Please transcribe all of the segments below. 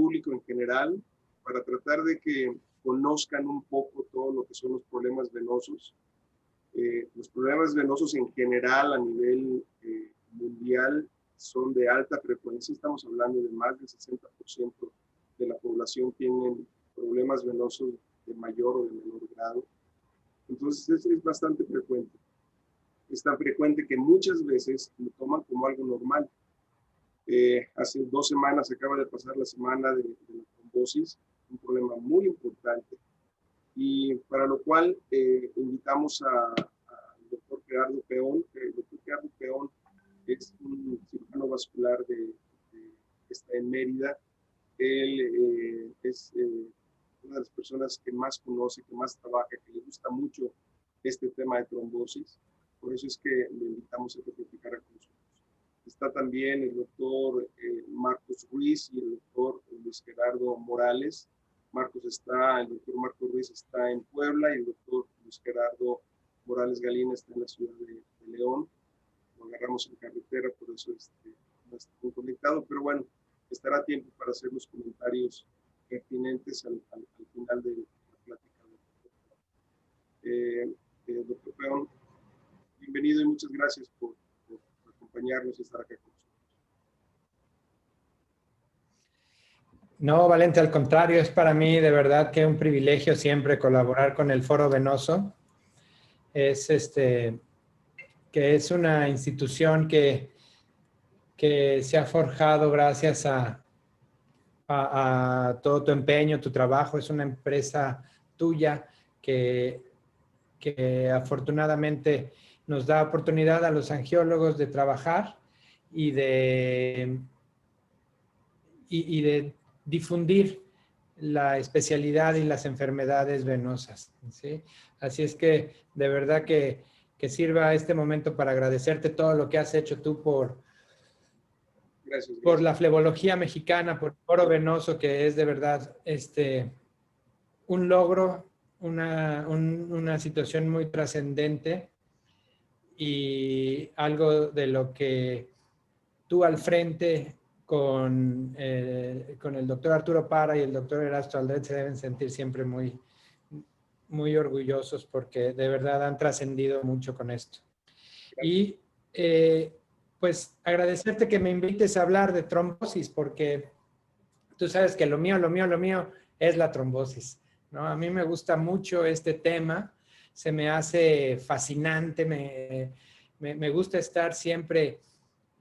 público en general para tratar de que conozcan un poco todo lo que son los problemas venosos. Los problemas venosos en general a nivel mundial son de alta frecuencia. Estamos hablando de más del 60% de la población tienen problemas venosos de mayor o de menor grado. Entonces es bastante frecuente. Es tan frecuente que muchas veces lo toman como algo normal. Hace 2 semanas acaba de pasar la semana de la trombosis, un problema muy importante, y para lo cual invitamos al doctor Gerardo Peón. El doctor Gerardo Peón es un cirujano vascular que está en Mérida. Él es una de las personas que más conoce, que más trabaja, que le gusta mucho este tema de trombosis. Por eso es que le invitamos a que platicara con nosotros. Está también el doctor Marcos Ruiz y el doctor Luis Gerardo Morales. El doctor Marcos Ruiz está en Puebla y el doctor Luis Gerardo Morales Galina está en la ciudad de León. Lo agarramos en carretera, por eso no está muy conectado, pero bueno, estará tiempo para hacer los comentarios pertinentes al final de la plática. Doctor Peón, bienvenido y muchas gracias por acompañarnos y estar acá con nosotros. No, Valente, al contrario, es para mí de verdad que un privilegio siempre colaborar con el Foro Venoso. Que es una institución que se ha forjado gracias a todo tu empeño, tu trabajo. Es una empresa tuya que afortunadamente nos da oportunidad a los angiólogos de trabajar y de difundir la especialidad y las enfermedades venosas, ¿sí? Así es que de verdad que sirva este momento para agradecerte todo lo que has hecho tú por la flebología mexicana, por el Foro Venoso, que es de verdad un logro, una situación muy trascendente y algo de lo que tú al frente con el doctor Arturo Parra y el doctor Erasto Aldred se deben sentir siempre muy, muy orgullosos porque de verdad han trascendido mucho con esto. Y pues agradecerte que me invites a hablar de trombosis porque tú sabes que lo mío es la trombosis, ¿no? A mí me gusta mucho este tema, se me hace fascinante, me gusta estar siempre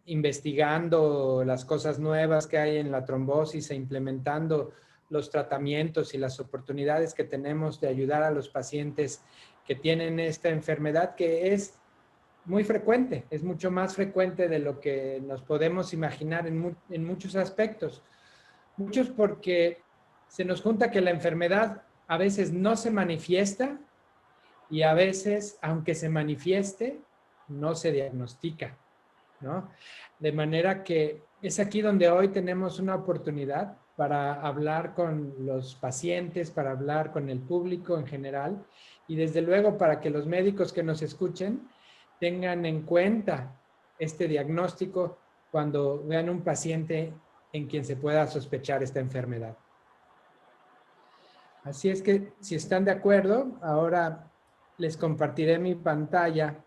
investigando las cosas nuevas que hay en la trombosis e implementando los tratamientos y las oportunidades que tenemos de ayudar a los pacientes que tienen esta enfermedad que es muy frecuente, es mucho más frecuente de lo que nos podemos imaginar en muchos aspectos. Muchos porque se nos junta que la enfermedad a veces no se manifiesta y a veces, aunque se manifieste, no se diagnostica, ¿no? De manera que es aquí donde hoy tenemos una oportunidad para hablar con los pacientes, para hablar con el público en general y desde luego para que los médicos que nos escuchen tengan en cuenta este diagnóstico cuando vean un paciente en quien se pueda sospechar esta enfermedad. Así es que si están de acuerdo, ahora les compartiré mi pantalla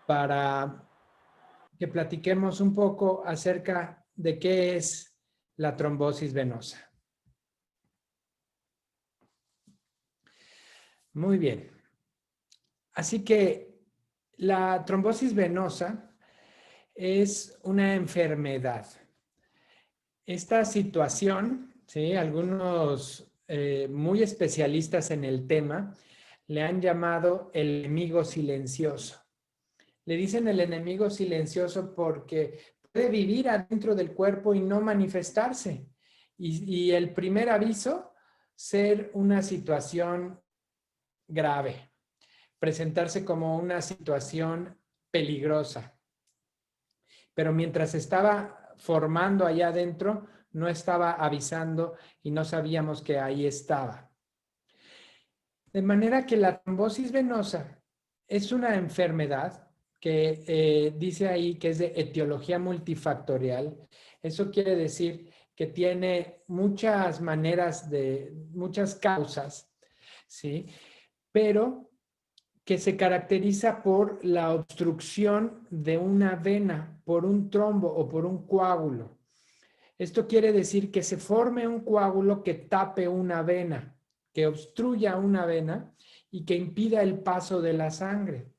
para que platiquemos un poco acerca de qué es la trombosis venosa. Muy bien. Así que la trombosis venosa es una enfermedad. Esta situación, ¿sí? Algunos muy especialistas en el tema le han llamado el enemigo silencioso. Le dicen el enemigo silencioso porque puede vivir adentro del cuerpo y no manifestarse. Y el primer aviso, ser una situación grave, presentarse como una situación peligrosa. Pero mientras estaba formando allá adentro, no estaba avisando y no sabíamos que ahí estaba. De manera que la trombosis venosa es una enfermedad que dice ahí que es de etiología multifactorial. Eso quiere decir que tiene muchas maneras muchas causas, ¿sí? Pero que se caracteriza por la obstrucción de una vena, por un trombo o por un coágulo. Esto quiere decir que se forme un coágulo que tape una vena, que obstruya una vena y que impida el paso de la sangre.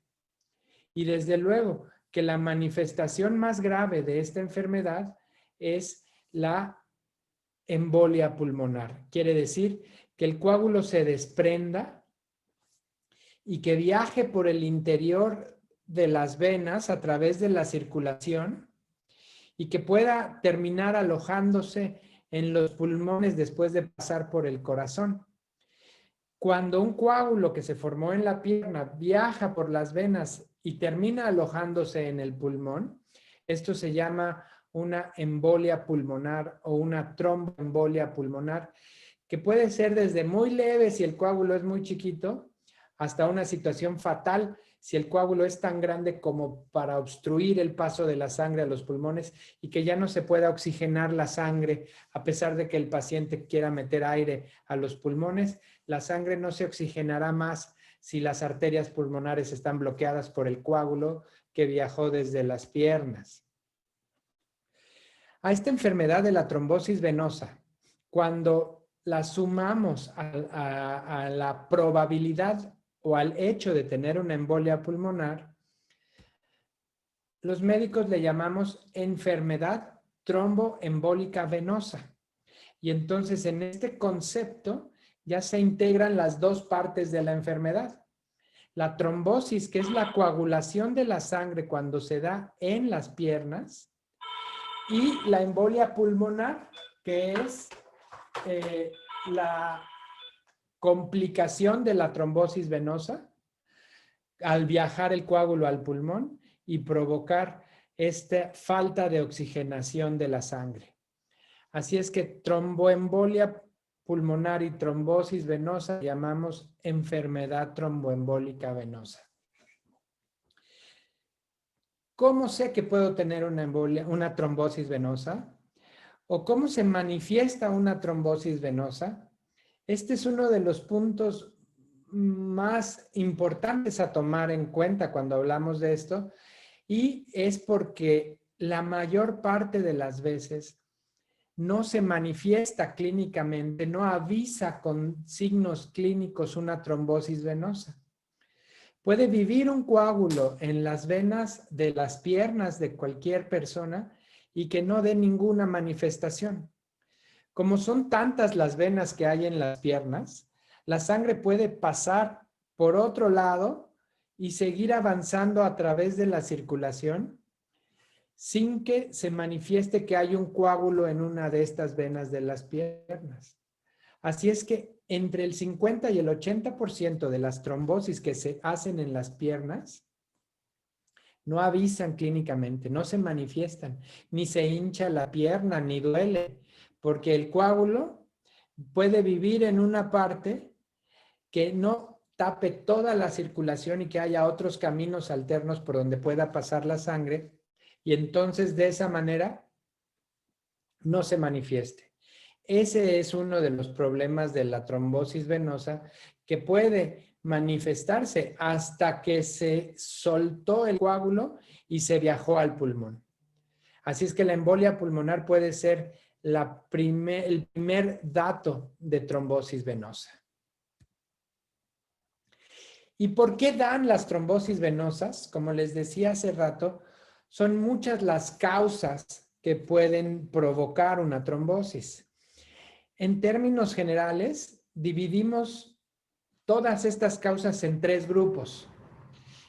Y desde luego que la manifestación más grave de esta enfermedad es la embolia pulmonar. Quiere decir que el coágulo se desprenda y que viaje por el interior de las venas a través de la circulación y que pueda terminar alojándose en los pulmones después de pasar por el corazón. Cuando un coágulo que se formó en la pierna viaja por las venas y termina alojándose en el pulmón, esto se llama una embolia pulmonar o una tromboembolia pulmonar, que puede ser desde muy leve si el coágulo es muy chiquito, hasta una situación fatal si el coágulo es tan grande como para obstruir el paso de la sangre a los pulmones y que ya no se pueda oxigenar la sangre, a pesar de que el paciente quiera meter aire a los pulmones, la sangre no se oxigenará más si las arterias pulmonares están bloqueadas por el coágulo que viajó desde las piernas. A esta enfermedad de la trombosis venosa, cuando la sumamos a la probabilidad o al hecho de tener una embolia pulmonar, los médicos le llamamos enfermedad tromboembólica venosa. Y entonces en este concepto ya se integran las dos partes de la enfermedad. La trombosis, que es la coagulación de la sangre cuando se da en las piernas, y la embolia pulmonar, que es la complicación de la trombosis venosa al viajar el coágulo al pulmón y provocar esta falta de oxigenación de la sangre. Así es que tromboembolia pulmonar y trombosis venosa llamamos enfermedad tromboembólica venosa. ¿Cómo sé que puedo tener una trombosis venosa? ¿O cómo se manifiesta una trombosis venosa? Este es uno de los puntos más importantes a tomar en cuenta cuando hablamos de esto, y es porque la mayor parte de las veces no se manifiesta clínicamente, no avisa con signos clínicos una trombosis venosa. Puede vivir un coágulo en las venas de las piernas de cualquier persona y que no dé ninguna manifestación. Como son tantas las venas que hay en las piernas, la sangre puede pasar por otro lado y seguir avanzando a través de la circulación sin que se manifieste que hay un coágulo en una de estas venas de las piernas. Así es que entre el 50 y el 80% de las trombosis que se hacen en las piernas no avisan clínicamente, no se manifiestan, ni se hincha la pierna, ni duele, porque el coágulo puede vivir en una parte que no tape toda la circulación y que haya otros caminos alternos por donde pueda pasar la sangre, y entonces de esa manera no se manifieste. Ese es uno de los problemas de la trombosis venosa, que puede manifestarse hasta que se soltó el coágulo y se viajó al pulmón. Así es que la embolia pulmonar puede ser el primer dato de trombosis venosa. ¿Y por qué dan las trombosis venosas? Como les decía hace rato, son muchas las causas que pueden provocar una trombosis. En términos generales, dividimos todas estas causas en tres grupos.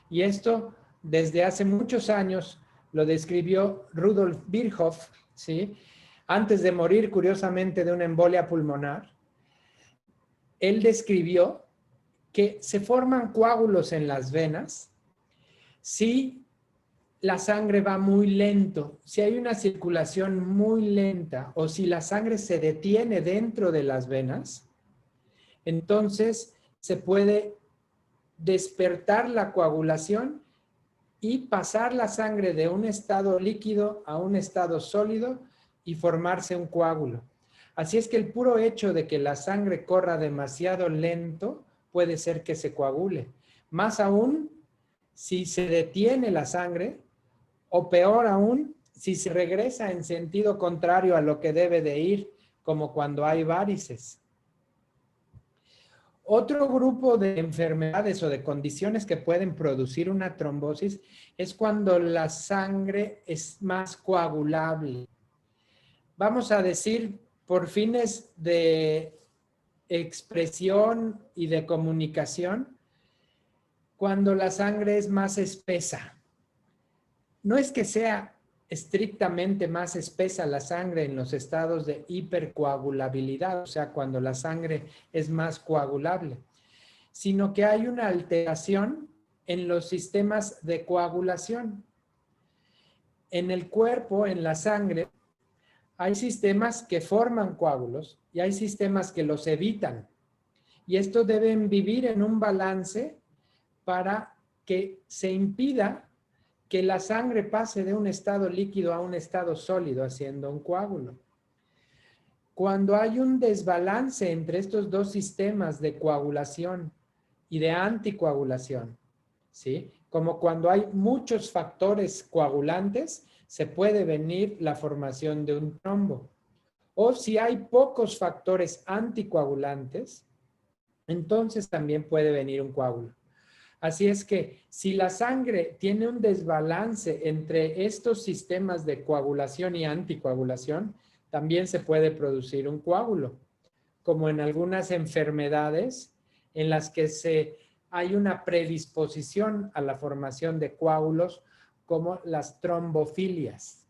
Y esto desde hace muchos años lo describió Rudolf Virchow, ¿sí? Antes de morir, curiosamente, de una embolia pulmonar. Él describió que se forman coágulos en las venas si la sangre va muy lento, si hay una circulación muy lenta o si la sangre se detiene dentro de las venas, entonces se puede despertar la coagulación y pasar la sangre de un estado líquido a un estado sólido y formarse un coágulo. Así es que el puro hecho de que la sangre corra demasiado lento puede ser que se coagule. Más aún, si se detiene la sangre, o peor aún, si se regresa en sentido contrario a lo que debe de ir, como cuando hay varices. Otro grupo de enfermedades o de condiciones que pueden producir una trombosis es cuando la sangre es más coagulable. Vamos a decir, por fines de expresión y de comunicación, cuando la sangre es más espesa. No es que sea estrictamente más espesa la sangre en los estados de hipercoagulabilidad, o sea, cuando la sangre es más coagulable, sino que hay una alteración en los sistemas de coagulación. En el cuerpo, en la sangre, hay sistemas que forman coágulos y hay sistemas que los evitan. Y estos deben vivir en un balance para que se impida que la sangre pase de un estado líquido a un estado sólido, haciendo un coágulo. Cuando hay un desbalance entre estos dos sistemas de coagulación y de anticoagulación, ¿sí? Como cuando hay muchos factores coagulantes, se puede venir la formación de un trombo. O si hay pocos factores anticoagulantes, entonces también puede venir un coágulo. Así es que si la sangre tiene un desbalance entre estos sistemas de coagulación y anticoagulación, también se puede producir un coágulo, como en algunas enfermedades en las que hay una predisposición a la formación de coágulos, como las trombofilias.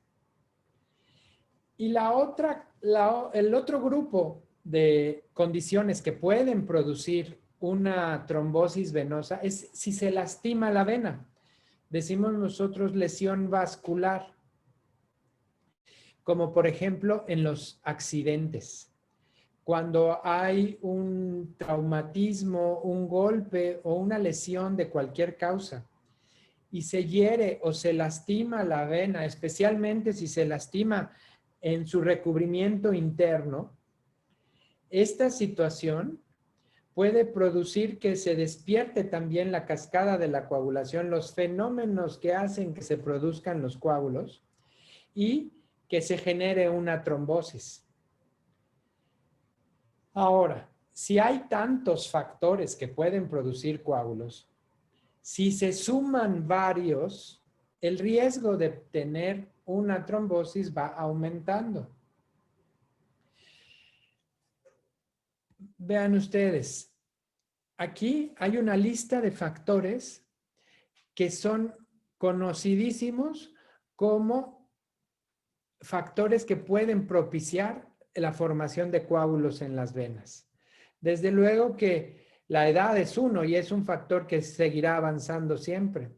Y el otro grupo de condiciones que pueden producir una trombosis venosa es si se lastima la vena. Decimos nosotros lesión vascular, como por ejemplo en los accidentes. Cuando hay un traumatismo, un golpe o una lesión de cualquier causa y se hiere o se lastima la vena, especialmente si se lastima en su recubrimiento interno, esta situación puede producir que se despierte también la cascada de la coagulación, los fenómenos que hacen que se produzcan los coágulos y que se genere una trombosis. Ahora, si hay tantos factores que pueden producir coágulos, si se suman varios, el riesgo de tener una trombosis va aumentando. Vean ustedes, aquí hay una lista de factores que son conocidísimos como factores que pueden propiciar la formación de coágulos en las venas. Desde luego que la edad es uno y es un factor que seguirá avanzando siempre.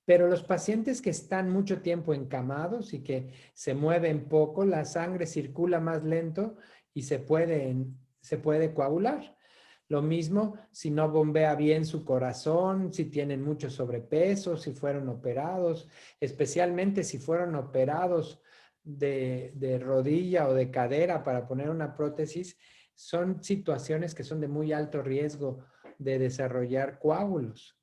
Pero los pacientes que están mucho tiempo encamados y que se mueven poco, la sangre circula más lento y se puede coagular. Lo mismo si no bombea bien su corazón, si tienen mucho sobrepeso, si fueron operados, especialmente si fueron operados de rodilla o de cadera para poner una prótesis, son situaciones que son de muy alto riesgo de desarrollar coágulos.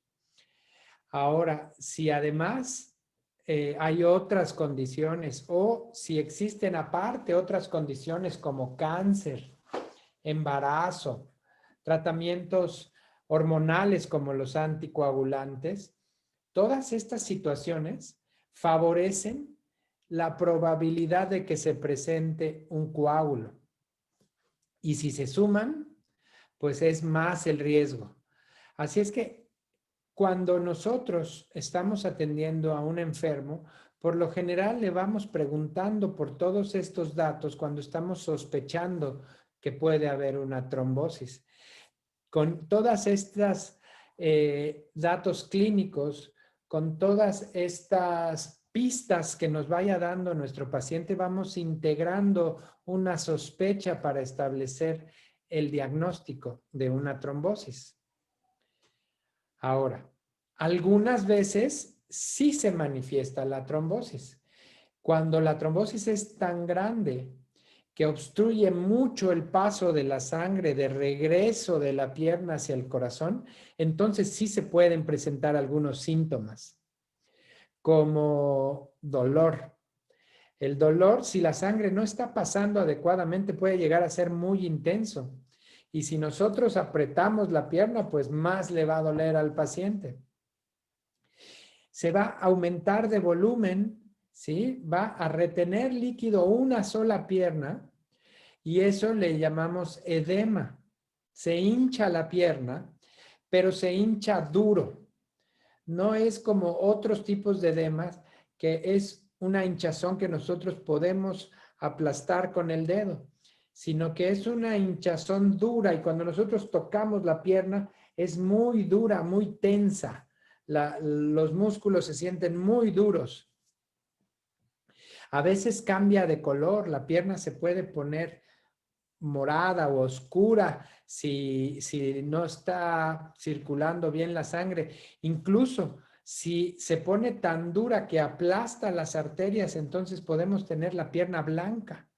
Ahora, si además hay otras condiciones o si existen aparte otras condiciones como cáncer, embarazo, tratamientos hormonales como los anticoagulantes, todas estas situaciones favorecen la probabilidad de que se presente un coágulo. Y si se suman, pues es más el riesgo. Así es que cuando nosotros estamos atendiendo a un enfermo, por lo general le vamos preguntando por todos estos datos cuando estamos sospechando que puede haber una trombosis. Con todas estas datos clínicos, con todas estas pistas que nos vaya dando nuestro paciente, vamos integrando una sospecha para establecer el diagnóstico de una trombosis. Ahora, algunas veces sí se manifiesta la trombosis. Cuando la trombosis es tan grande que obstruye mucho el paso de la sangre de regreso de la pierna hacia el corazón, entonces sí se pueden presentar algunos síntomas, como dolor. El dolor, si la sangre no está pasando adecuadamente, puede llegar a ser muy intenso. Y si nosotros apretamos la pierna, pues más le va a doler al paciente. Se va a aumentar de volumen, ¿sí? Va a retener líquido una sola pierna y eso le llamamos edema. Se hincha la pierna, pero se hincha duro. No es como otros tipos de edemas, que es una hinchazón que nosotros podemos aplastar con el dedo, sino que es una hinchazón dura y cuando nosotros tocamos la pierna es muy dura, muy tensa. Los músculos se sienten muy duros. A veces cambia de color, la pierna se puede poner morada o oscura si no está circulando bien la sangre. Incluso si se pone tan dura que aplasta las arterias, entonces podemos tener la pierna blanca.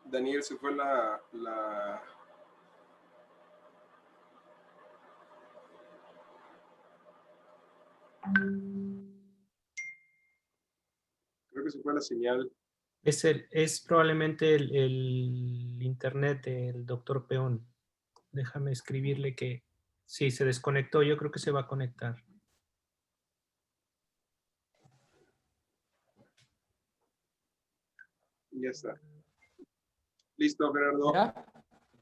Daniel, se fue creo que se fue la señal. Es probablemente el internet del doctor Peón. Déjame escribirle que sí, se desconectó. Yo creo que se va a conectar. Ya está. Listo, Gerardo. ¿Ya?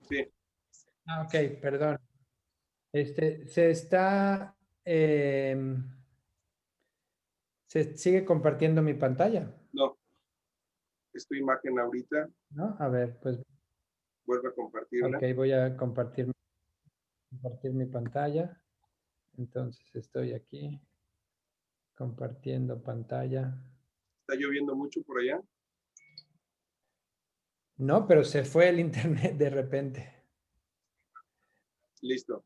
Sí. Ah, ok, perdón. Se sigue compartiendo mi pantalla, No. Es tu imagen ahorita. ¿no? A ver, pues, Vuelve a compartirla. ok, voy a compartir mi pantalla. Entonces estoy aquí compartiendo pantalla. ¿Está lloviendo mucho por allá? No, pero se fue el internet de repente. Listo.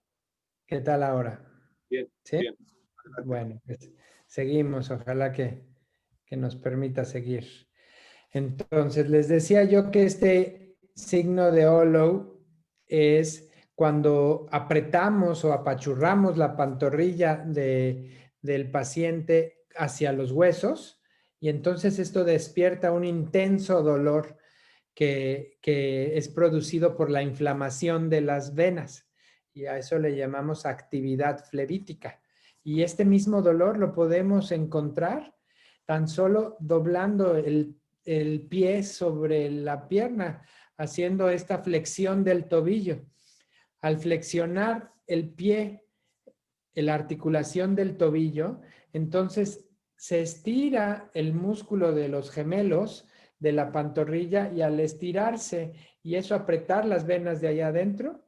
¿Qué tal ahora? Bien, ¿Sí? bien. Adelante. Bueno, pues, seguimos. Ojalá que nos permita seguir. Entonces, les decía yo que este signo de hollow es cuando apretamos o apachurramos la pantorrilla del paciente hacia los huesos y entonces esto despierta un intenso dolor que es producido por la inflamación de las venas y a eso le llamamos actividad flevítica. Y este mismo dolor lo podemos encontrar tan solo doblando el pie sobre la pierna, haciendo esta flexión del tobillo. Al flexionar el pie, la articulación del tobillo, entonces se estira el músculo de los gemelos de la pantorrilla y al estirarse y eso apretar las venas de allá adentro,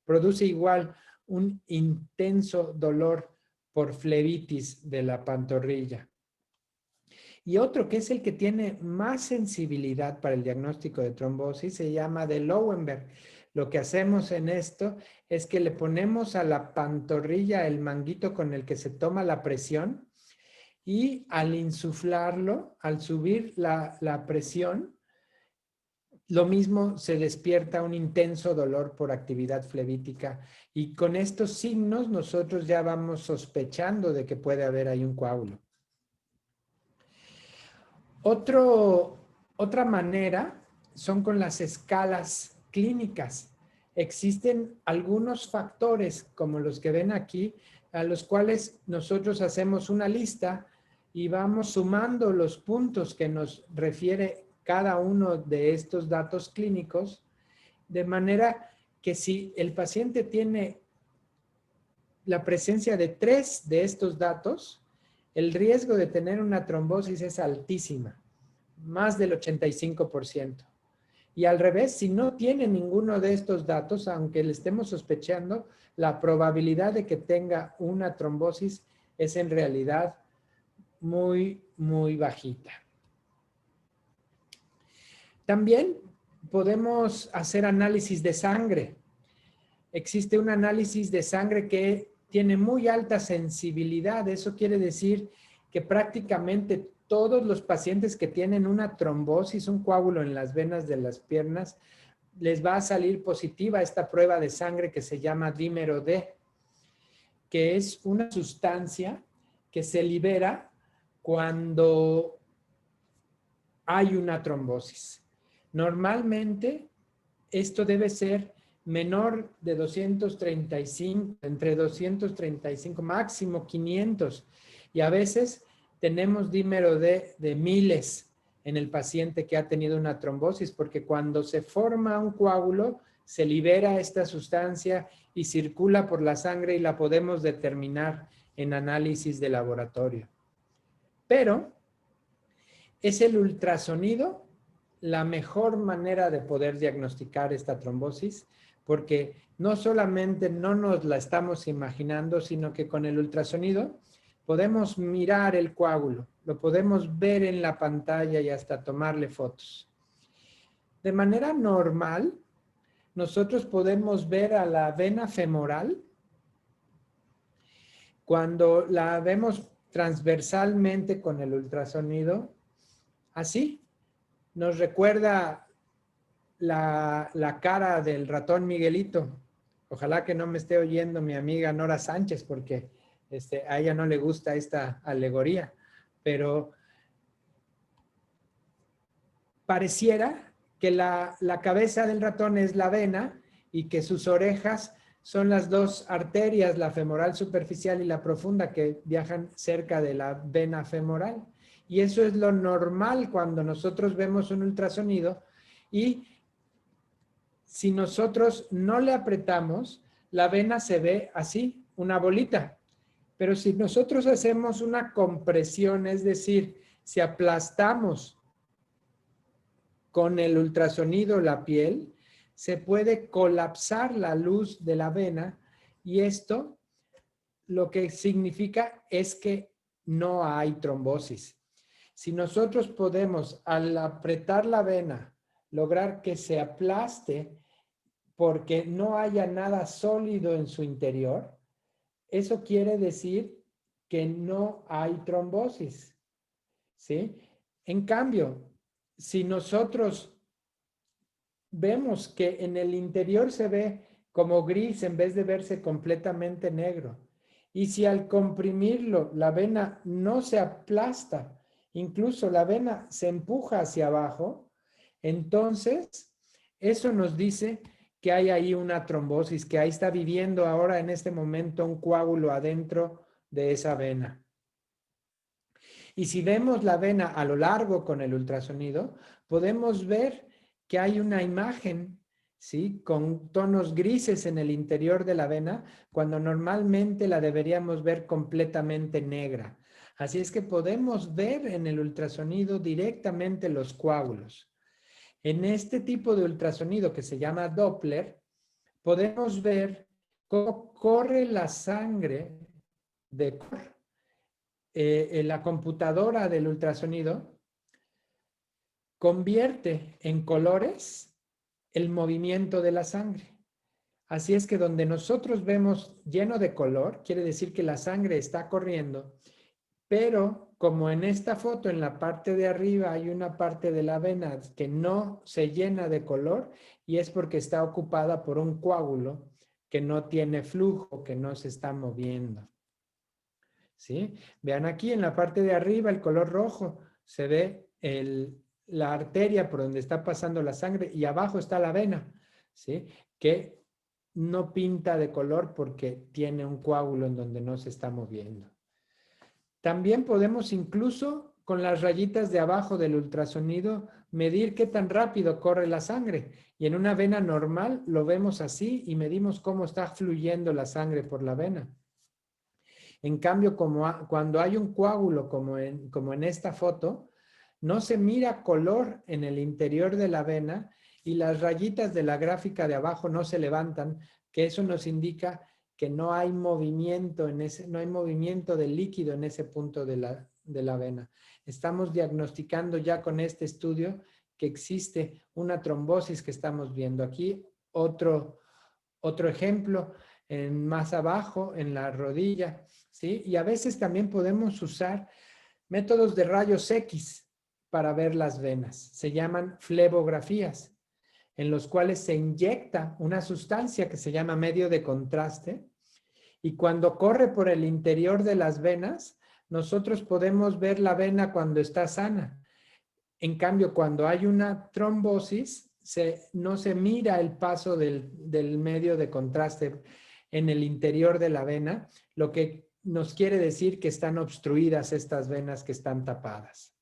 produce igual un intenso dolor por flebitis de la pantorrilla. Y otro que es el que tiene más sensibilidad para el diagnóstico de trombosis se llama de Lowenberg. Lo que hacemos en esto es que le ponemos a la pantorrilla el manguito con el que se toma la presión y al insuflarlo, al subir la presión, lo mismo se despierta un intenso dolor por actividad flevítica y con estos signos nosotros ya vamos sospechando de que puede haber ahí un coágulo. Otra manera son con las escalas clínicas. Existen algunos factores como los que ven aquí, a los cuales nosotros hacemos una lista y vamos sumando los puntos que nos refiere cada uno de estos datos clínicos, de manera que si el paciente tiene la presencia de 3 de estos datos, el riesgo de tener una trombosis es altísima, más del 85%. Y al revés, si no tiene ninguno de estos datos, aunque le estemos sospechando, la probabilidad de que tenga una trombosis es en realidad muy, muy bajita. También podemos hacer análisis de sangre. Existe un análisis de sangre que tiene muy alta sensibilidad. Eso quiere decir que prácticamente todos los pacientes que tienen una trombosis, un coágulo en las venas de las piernas, les va a salir positiva esta prueba de sangre que se llama dímero D, que es una sustancia que se libera cuando hay una trombosis. Normalmente esto debe ser menor de 235, entre 235, máximo 500. Y a veces tenemos dímero D de miles en el paciente que ha tenido una trombosis, porque cuando se forma un coágulo, se libera esta sustancia y circula por la sangre y la podemos determinar en análisis de laboratorio. Pero es el ultrasonido la mejor manera de poder diagnosticar esta trombosis, porque no solamente no nos la estamos imaginando, sino que con el ultrasonido podemos mirar el coágulo, lo podemos ver en la pantalla y hasta tomarle fotos. De manera normal, nosotros podemos ver a la vena femoral cuando la vemos transversalmente con el ultrasonido, así. Nos recuerda la cara del ratón Miguelito. Ojalá que no me esté oyendo mi amiga Nora Sánchez, porque a ella no le gusta esta alegoría, pero pareciera que la cabeza del ratón es la vena y que sus orejas son las dos arterias, la femoral superficial y la profunda, que viajan cerca de la vena femoral. Y eso es lo normal cuando nosotros vemos un ultrasonido, y si nosotros no le apretamos, la vena se ve así, una bolita. Pero si nosotros hacemos una compresión, es decir, si aplastamos con el ultrasonido la piel, se puede colapsar la luz de la vena, y esto lo que significa es que no hay trombosis. Si nosotros podemos, al apretar la vena, lograr que se aplaste porque no haya nada sólido en su interior, eso quiere decir que no hay trombosis, ¿sí? En cambio, si nosotros vemos que en el interior se ve como gris en vez de verse completamente negro, y si al comprimirlo la vena no se aplasta, incluso la vena se empuja hacia abajo, entonces eso nos dice que hay ahí una trombosis, que ahí está viviendo ahora en este momento un coágulo adentro de esa vena. Y si vemos la vena a lo largo con el ultrasonido, podemos ver que hay una imagen, ¿sí?, con tonos grises en el interior de la vena, cuando normalmente la deberíamos ver completamente negra. Así es que podemos ver en el ultrasonido directamente los coágulos. En este tipo de ultrasonido que se llama Doppler, podemos ver cómo corre la sangre de en la computadora del ultrasonido, convierte en colores el movimiento de la sangre. Así es que donde nosotros vemos lleno de color, quiere decir que la sangre está corriendo, pero como en esta foto en la parte de arriba hay una parte de la vena que no se llena de color, y es porque está ocupada por un coágulo que no tiene flujo, que no se está moviendo. ¿Sí? Vean aquí en la parte de arriba el color rojo, se ve la arteria por donde está pasando la sangre, y abajo está la vena, ¿sí?, que no pinta de color porque tiene un coágulo en donde no se está moviendo. También podemos, incluso con las rayitas de abajo del ultrasonido, medir qué tan rápido corre la sangre, y en una vena normal lo vemos así y medimos cómo está fluyendo la sangre por la vena. En cambio, cuando hay un coágulo como en esta foto, no se mira color en el interior de la vena, y las rayitas de la gráfica de abajo no se levantan, que eso nos indica que no hay movimiento no hay movimiento del líquido en ese punto de la vena. Estamos diagnosticando ya con este estudio que existe una trombosis que estamos viendo. Aquí otro ejemplo, más abajo, en la rodilla, ¿sí? Y a veces también podemos usar métodos de rayos X para ver las venas. Se llaman flebografías, en los cuales se inyecta una sustancia que se llama medio de contraste, y cuando corre por el interior de las venas, nosotros podemos ver la vena cuando está sana. En cambio, cuando hay una trombosis, no se mira el paso del medio de contraste en el interior de la vena, lo que nos quiere decir que están obstruidas estas venas que están tapadas.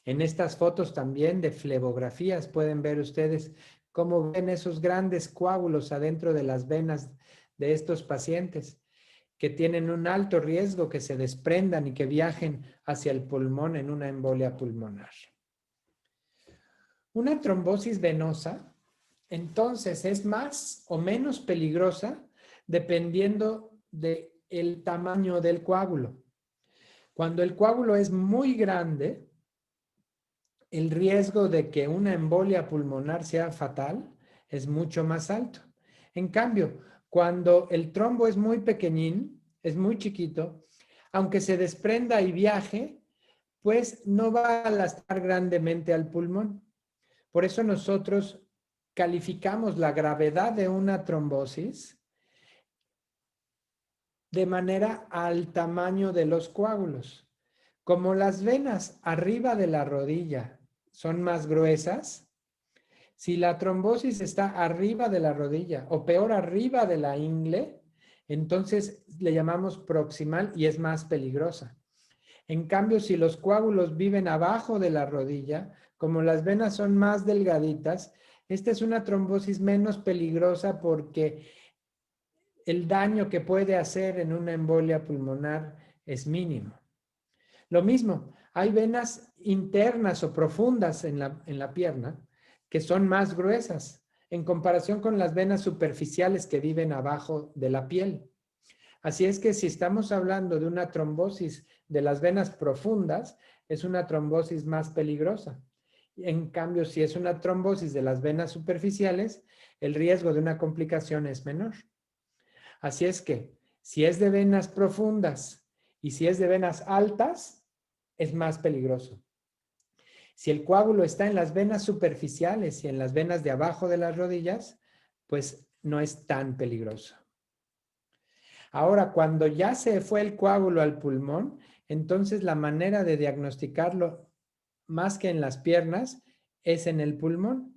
En estas fotos también de flebografías pueden ver ustedes cómo ven esos grandes coágulos adentro de las venas de estos pacientes que tienen un alto riesgo que se desprendan y que viajen hacia el pulmón en una embolia pulmonar. Una trombosis venosa, entonces, es más o menos peligrosa dependiendo del tamaño del coágulo. Cuando el coágulo es muy grande, el riesgo de que una embolia pulmonar sea fatal es mucho más alto. En cambio, cuando el trombo es muy pequeñín, es muy chiquito, aunque se desprenda y viaje, pues no va a lastimar grandemente al pulmón. Por eso nosotros calificamos la gravedad de una trombosis de manera al tamaño de los coágulos. Como las venas arriba de la rodilla son más gruesas, si la trombosis está arriba de la rodilla o peor arriba de la ingle, entonces le llamamos proximal y es más peligrosa. En cambio, si los coágulos viven abajo de la rodilla, como las venas son más delgaditas, esta es una trombosis menos peligrosa porque el daño que puede hacer en una embolia pulmonar es mínimo. Lo mismo, hay venas internas o profundas en la pierna que son más gruesas en comparación con las venas superficiales que viven abajo de la piel. Así es que si estamos hablando de una trombosis de las venas profundas, es una trombosis más peligrosa. En cambio, si es una trombosis de las venas superficiales, el riesgo de una complicación es menor. Así es que si es de venas profundas y si es de venas altas, es más peligroso. Si el coágulo está en las venas superficiales y en las venas de abajo de las rodillas, pues no es tan peligroso. Ahora, cuando ya se fue el coágulo al pulmón, entonces la manera de diagnosticarlo, más que en las piernas, es en el pulmón.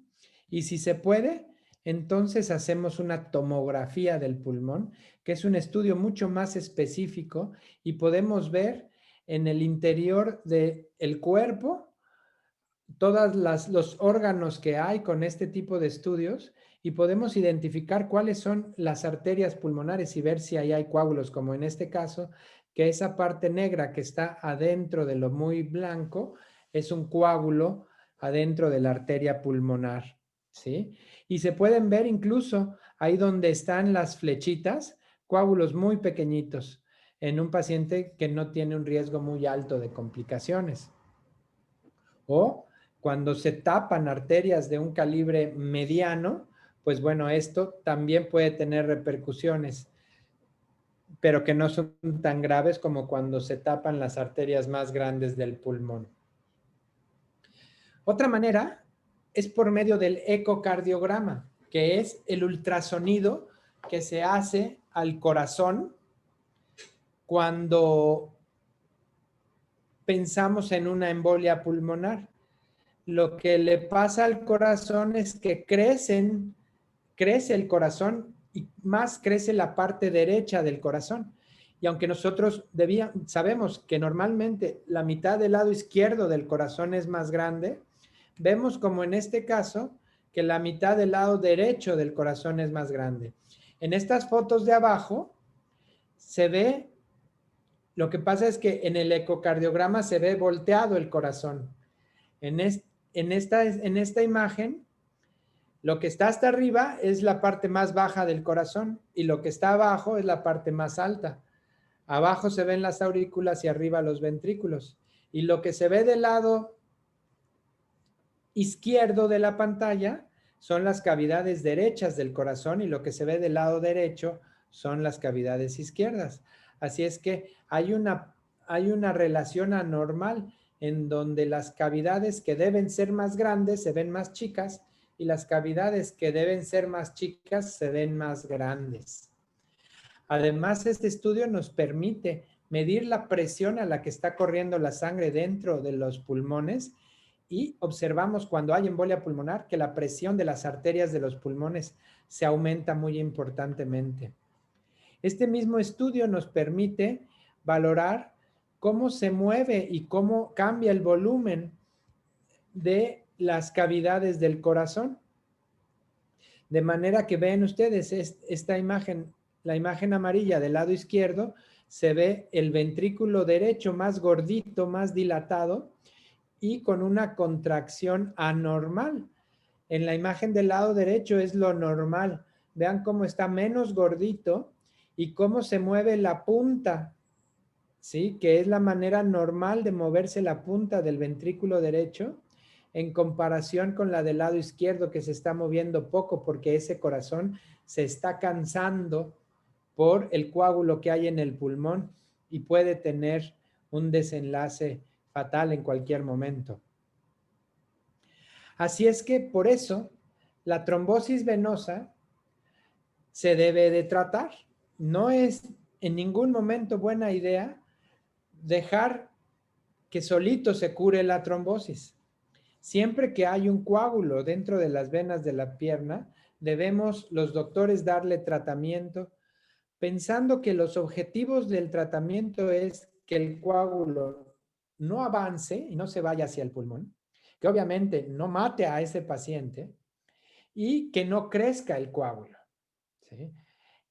Y si se puede, entonces hacemos una tomografía del pulmón, que es un estudio mucho más específico y podemos ver en el interior del cuerpo todos los órganos que hay con este tipo de estudios y podemos identificar cuáles son las arterias pulmonares y ver si ahí hay coágulos, como en este caso, que esa parte negra que está adentro de lo muy blanco es un coágulo adentro de la arteria pulmonar, ¿sí? Y se pueden ver incluso ahí donde están las flechitas, coágulos muy pequeñitos en un paciente que no tiene un riesgo muy alto de complicaciones. O cuando se tapan arterias de un calibre mediano, pues bueno, esto también puede tener repercusiones, pero que no son tan graves como cuando se tapan las arterias más grandes del pulmón. Otra manera es por medio del ecocardiograma, que es el ultrasonido que se hace al corazón cuando pensamos en una embolia pulmonar. Lo que le pasa al corazón es que crece el corazón y más crece la parte derecha del corazón. Y aunque nosotros sabemos que normalmente la mitad del lado izquierdo del corazón es más grande, vemos como en este caso que la mitad del lado derecho del corazón es más grande. En estas fotos de abajo se ve, lo que pasa es que en el ecocardiograma se ve volteado el corazón. En esta imagen Lo que está hasta arriba es la parte más baja del corazón y lo que está abajo es la parte más alta. Abajo se ven las aurículas y arriba los ventrículos. Y lo que se ve del lado izquierdo de la pantalla son las cavidades derechas del corazón y lo que se ve del lado derecho son las cavidades izquierdas. Así es que hay una relación anormal en donde las cavidades que deben ser más grandes se ven más chicas y las cavidades que deben ser más chicas se ven más grandes. Además, este estudio nos permite medir la presión a la que está corriendo la sangre dentro de los pulmones y observamos cuando hay embolia pulmonar que la presión de las arterias de los pulmones se aumenta muy importantemente. Este mismo estudio nos permite valorar cómo se mueve y cómo cambia el volumen de las cavidades del corazón. De manera que ven ustedes esta imagen, la imagen amarilla del lado izquierdo, se ve el ventrículo derecho más gordito, más dilatado y con una contracción anormal. En la imagen del lado derecho es lo normal. Vean cómo está menos gordito y cómo se mueve la punta, ¿sí? Que es la manera normal de moverse la punta del ventrículo derecho en comparación con la del lado izquierdo que se está moviendo poco porque ese corazón se está cansando por el coágulo que hay en el pulmón y puede tener un desenlace fatal en cualquier momento. Así es que por eso la trombosis venosa se debe de tratar. No es en ningún momento buena idea dejar que solito se cure la trombosis. Siempre que hay un coágulo dentro de las venas de la pierna, debemos los doctores darle tratamiento pensando que los objetivos del tratamiento es que el coágulo no avance y no se vaya hacia el pulmón, que obviamente no mate a ese paciente y que no crezca el coágulo, ¿sí?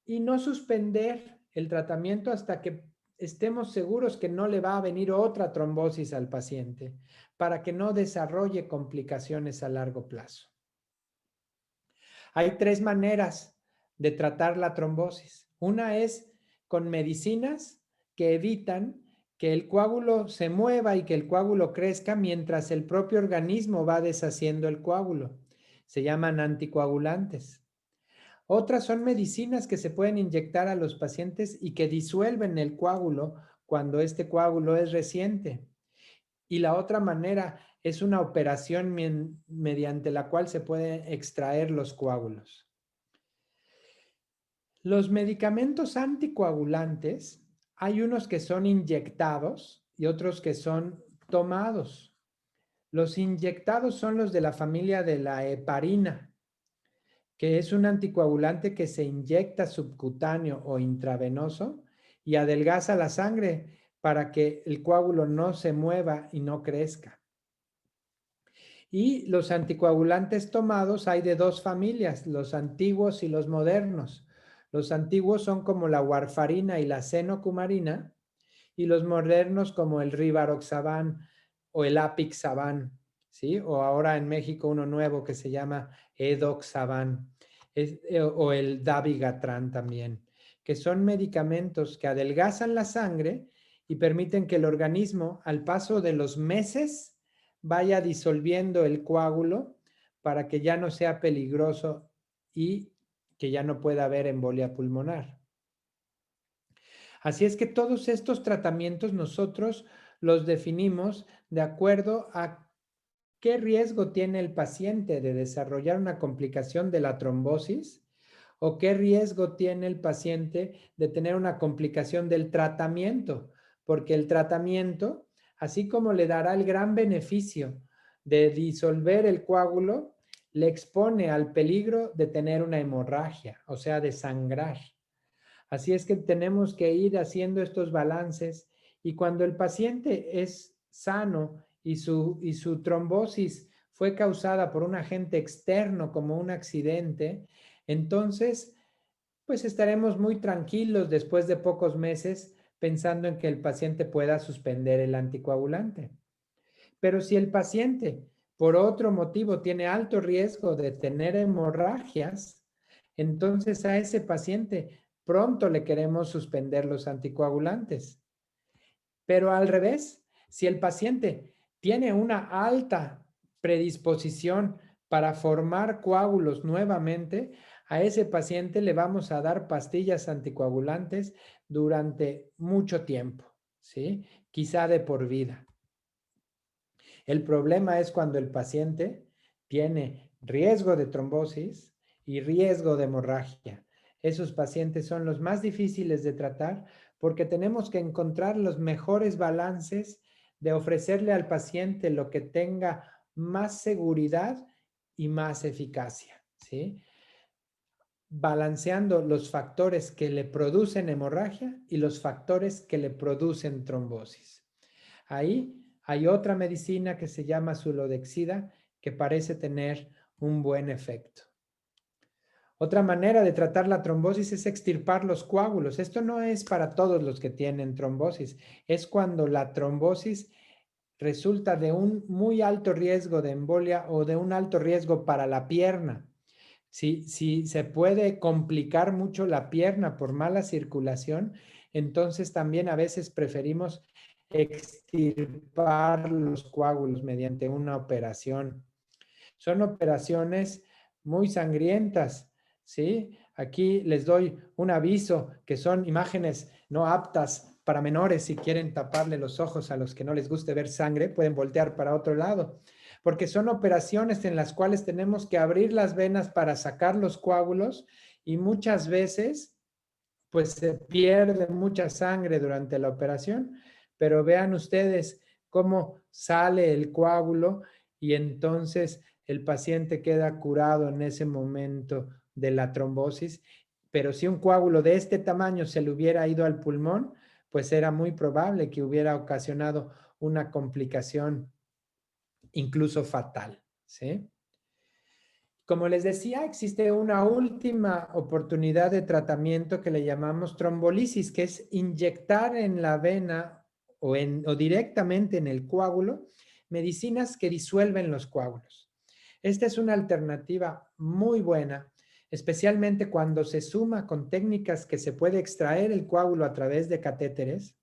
Y no suspender el tratamiento hasta que estemos seguros que no le va a venir otra trombosis al paciente para que no desarrolle complicaciones a largo plazo. Hay 3 maneras de tratar la trombosis. Una es con medicinas que evitan que el coágulo se mueva y que el coágulo crezca mientras el propio organismo va deshaciendo el coágulo. Se llaman anticoagulantes. Otras son medicinas que se pueden inyectar a los pacientes y que disuelven el coágulo cuando este coágulo es reciente. Y la otra manera es una operación mediante la cual se pueden extraer los coágulos. Los medicamentos anticoagulantes, hay unos que son inyectados y otros que son tomados. Los inyectados son los de la familia de la heparina, que es un anticoagulante que se inyecta subcutáneo o intravenoso y adelgaza la sangre para que el coágulo no se mueva y no crezca. Y los anticoagulantes tomados hay de 2 familias, los antiguos y los modernos. Los antiguos son como la warfarina y la senocumarina y los modernos como el rivaroxaban o el apixaban, ¿sí? O ahora en México uno nuevo que se llama edoxaban o el dabigatran también, que son medicamentos que adelgazan la sangre y permiten que el organismo al paso de los meses vaya disolviendo el coágulo para que ya no sea peligroso y que ya no pueda haber embolia pulmonar. Así es que todos estos tratamientos nosotros los definimos de acuerdo a qué riesgo tiene el paciente de desarrollar una complicación de la trombosis o qué riesgo tiene el paciente de tener una complicación del tratamiento, porque el tratamiento, así como le dará el gran beneficio de disolver el coágulo, le expone al peligro de tener una hemorragia, o sea, de sangrar. Así es que tenemos que ir haciendo estos balances y cuando el paciente es sano y su trombosis fue causada por un agente externo como un accidente, entonces pues estaremos muy tranquilos después de pocos meses pensando en que el paciente pueda suspender el anticoagulante. Pero si el paciente por otro motivo tiene alto riesgo de tener hemorragias, entonces a ese paciente pronto le queremos suspender los anticoagulantes. Pero al revés, si el paciente tiene una alta predisposición para formar coágulos nuevamente, a ese paciente le vamos a dar pastillas anticoagulantes durante mucho tiempo, ¿sí? Quizá de por vida. El problema es cuando el paciente tiene riesgo de trombosis y riesgo de hemorragia. Esos pacientes son los más difíciles de tratar porque tenemos que encontrar los mejores balances de ofrecerle al paciente lo que tenga más seguridad y más eficacia, ¿sí? Balanceando los factores que le producen hemorragia y los factores que le producen trombosis. Ahí hay otra medicina que se llama sulodexida que parece tener un buen efecto. Otra manera de tratar la trombosis es extirpar los coágulos. Esto no es para todos los que tienen trombosis, es cuando la trombosis resulta de un muy alto riesgo de embolia o de un alto riesgo para la pierna. Si se puede complicar mucho la pierna por mala circulación, entonces también a veces preferimos extirpar los coágulos mediante una operación. Son operaciones muy sangrientas, ¿sí? Aquí les doy un aviso que son imágenes no aptas para menores. Si quieren taparle los ojos a los que no les guste ver sangre, pueden voltear para otro lado, porque son operaciones en las cuales tenemos que abrir las venas para sacar los coágulos y muchas veces pues se pierde mucha sangre durante la operación, pero vean ustedes cómo sale el coágulo y entonces el paciente queda curado en ese momento de la trombosis, pero si un coágulo de este tamaño se le hubiera ido al pulmón, pues era muy probable que hubiera ocasionado una complicación incluso fatal, ¿sí? Como les decía, existe una última oportunidad de tratamiento que le llamamos trombolisis, que es inyectar en la vena o directamente en el coágulo medicinas que disuelven los coágulos. Esta es una alternativa muy buena, especialmente cuando se suma con técnicas que se puede extraer el coágulo a través de catéteres,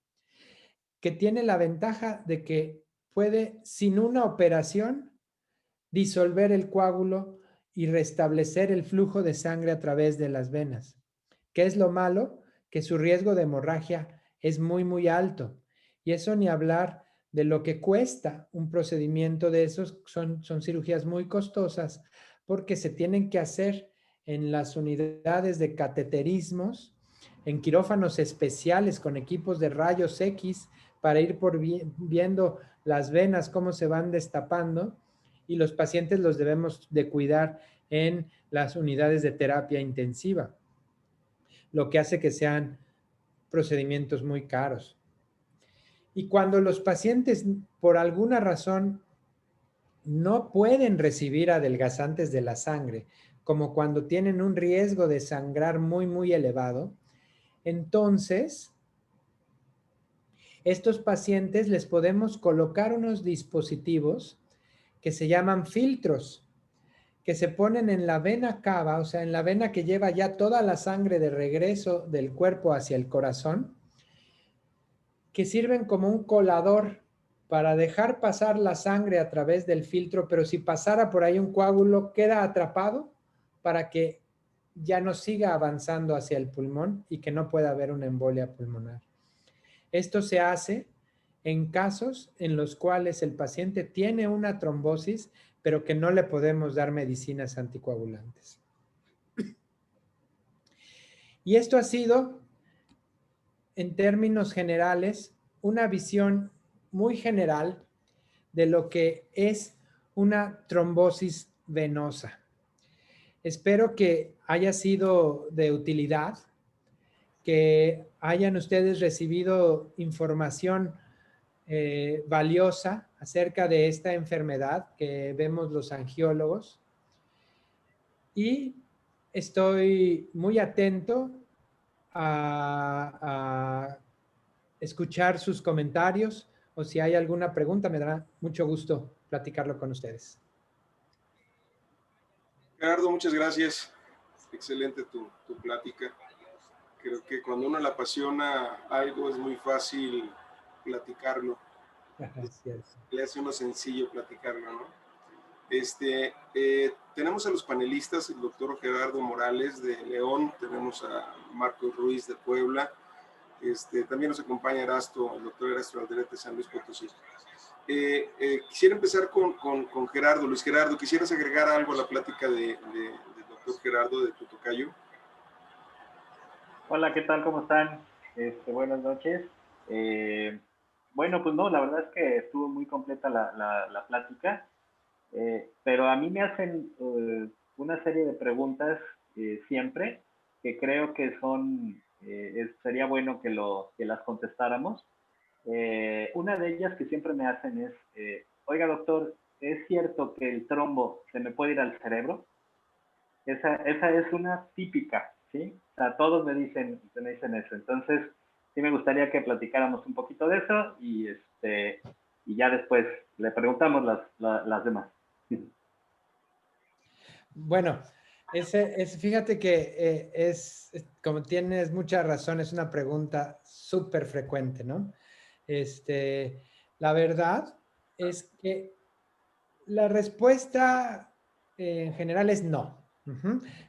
que tiene la ventaja de que puede, sin una operación, disolver el coágulo y restablecer el flujo de sangre a través de las venas. ¿Qué es lo malo? Que su riesgo de hemorragia es muy, muy alto. Y eso ni hablar de lo que cuesta un procedimiento de esos. Son cirugías muy costosas porque se tienen que hacer en las unidades de cateterismos, en quirófanos especiales con equipos de rayos X para ir viendo las venas, cómo se van destapando, y los pacientes los debemos de cuidar en las unidades de terapia intensiva, lo que hace que sean procedimientos muy caros. Y cuando los pacientes por alguna razón no pueden recibir adelgazantes de la sangre, como cuando tienen un riesgo de sangrar muy, muy elevado, entonces estos pacientes les podemos colocar unos dispositivos que se llaman filtros, que se ponen en la vena cava, o sea, en la vena que lleva ya toda la sangre de regreso del cuerpo hacia el corazón, que sirven como un colador para dejar pasar la sangre a través del filtro, pero si pasara por ahí un coágulo, queda atrapado para que ya no siga avanzando hacia el pulmón y que no pueda haber una embolia pulmonar. Esto se hace en casos en los cuales el paciente tiene una trombosis, pero que no le podemos dar medicinas anticoagulantes. Y esto ha sido, en términos generales, una visión muy general de lo que es una trombosis venosa. Espero que haya sido de utilidad, que hayan ustedes recibido información valiosa acerca de esta enfermedad que vemos los angiólogos, y estoy muy atento a escuchar sus comentarios, o si hay alguna pregunta me dará mucho gusto platicarlo con ustedes. Gerardo, muchas gracias. Excelente tu plática. Creo que cuando uno le apasiona algo es muy fácil platicarlo. Gracias. Le hace uno sencillo platicarlo, ¿no? Tenemos a los panelistas, el doctor Gerardo Morales de León, tenemos a Marcos Ruiz de Puebla, también nos acompaña Erasto, el doctor Erasto Alderete de San Luis Potosí. Quisiera empezar con Gerardo. Luis Gerardo, ¿quisieras agregar algo a la plática del doctor Gerardo de tu tocayo? Hola, ¿qué tal? ¿Cómo están? Buenas noches. Bueno, pues no, la verdad es que estuvo muy completa la plática, pero a mí me hacen una serie de preguntas siempre que creo que sería bueno que las contestáramos. Una de ellas que siempre me hacen es, oiga doctor, ¿es cierto que el trombo se me puede ir al cerebro? Esa es una típica, ¿sí? O sea, todos me dicen eso. Entonces, sí me gustaría que platicáramos un poquito de eso y ya después le preguntamos las demás. Bueno, fíjate que como tienes mucha razón, es una pregunta súper frecuente, ¿no? La verdad es que la respuesta en general es no.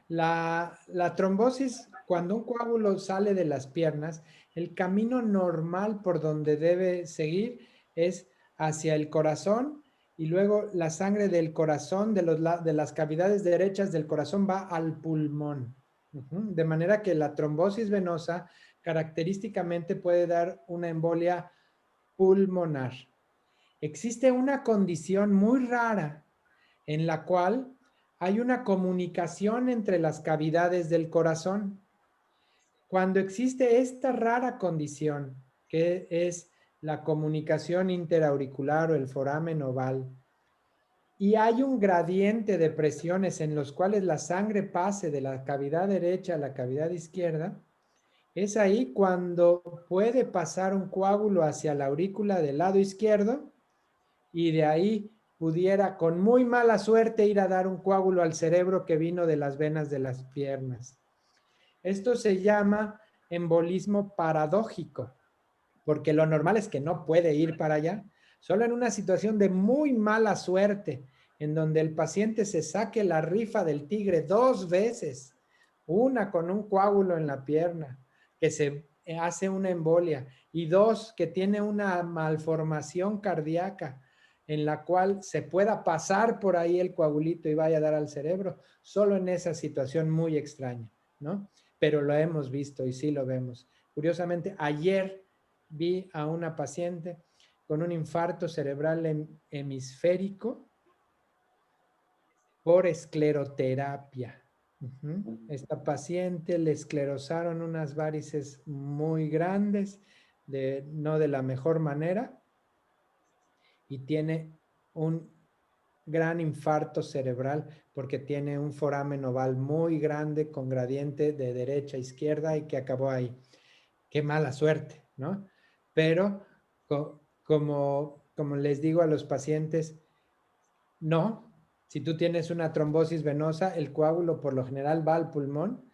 La trombosis, cuando un coágulo sale de las piernas, el camino normal por donde debe seguir es hacia el corazón y luego la sangre del corazón, de las cavidades derechas del corazón va al pulmón. De manera que la trombosis venosa característicamente puede dar una embolia pulmonar. Existe una condición muy rara en la cual hay una comunicación entre las cavidades del corazón. Cuando existe esta rara condición, que es la comunicación interauricular o el foramen oval, y hay un gradiente de presiones en los cuales la sangre pase de la cavidad derecha a la cavidad izquierda, es ahí cuando puede pasar un coágulo hacia la aurícula del lado izquierdo y de ahí pudiera con muy mala suerte ir a dar un coágulo al cerebro que vino de las venas de las piernas. Esto se llama embolismo paradójico, porque lo normal es que no puede ir para allá, solo en una situación de muy mala suerte, en donde el paciente se saque la rifa del tigre 2 veces, una con un coágulo en la pierna, que se hace una embolia, y 2, que tiene una malformación cardíaca, en la cual se pueda pasar por ahí el coagulito y vaya a dar al cerebro, solo en esa situación muy extraña, ¿no? Pero lo hemos visto y sí lo vemos. Curiosamente, ayer vi a una paciente con un infarto cerebral hemisférico por escleroterapia. Esta paciente le esclerosaron unas varices muy grandes, no de la mejor manera, y tiene un gran infarto cerebral porque tiene un foramen oval muy grande con gradiente de derecha a izquierda y que acabó ahí. Qué mala suerte, ¿no? Pero como les digo a los pacientes, no, si tú tienes una trombosis venosa, el coágulo por lo general va al pulmón,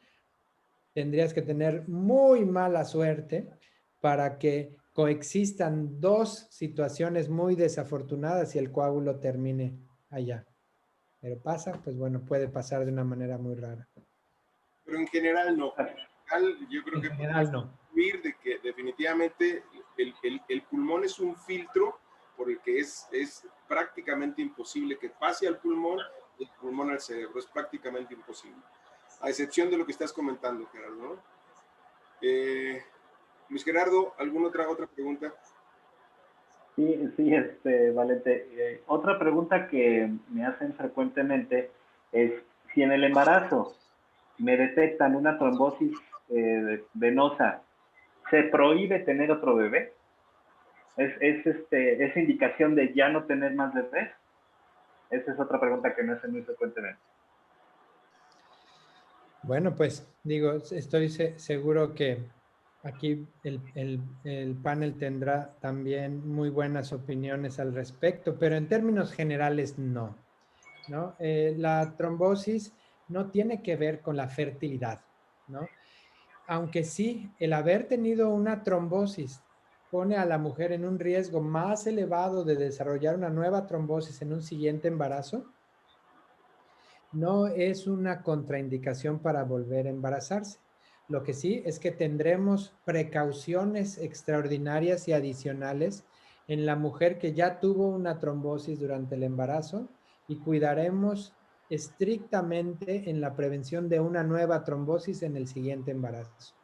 tendrías que tener muy mala suerte para que coexistan 2 situaciones muy desafortunadas y el coágulo termine allá. Pero pasa, pues bueno, puede pasar de una manera muy rara. Pero en general no. En general, yo creo en que general no. De que definitivamente el pulmón es un filtro por el que es prácticamente imposible que pase al pulmón y el pulmón al cerebro. Es prácticamente imposible. A excepción de lo que estás comentando, Gerardo, ¿no? Luis Gerardo, ¿alguna otra pregunta? Sí, Valente. Otra pregunta que me hacen frecuentemente es si en el embarazo me detectan una trombosis venosa, ¿se prohíbe tener otro bebé? ¿Es indicación de ya no tener más bebés? Esa es otra pregunta que me hacen muy frecuentemente. Bueno, pues digo, estoy seguro que aquí el panel tendrá también muy buenas opiniones al respecto, pero en términos generales no, ¿no? La trombosis no tiene que ver con la fertilidad, ¿no? Aunque sí, el haber tenido una trombosis pone a la mujer en un riesgo más elevado de desarrollar una nueva trombosis en un siguiente embarazo, no es una contraindicación para volver a embarazarse. Lo que sí es que tendremos precauciones extraordinarias y adicionales en la mujer que ya tuvo una trombosis durante el embarazo y cuidaremos estrictamente en la prevención de una nueva trombosis en el siguiente embarazo.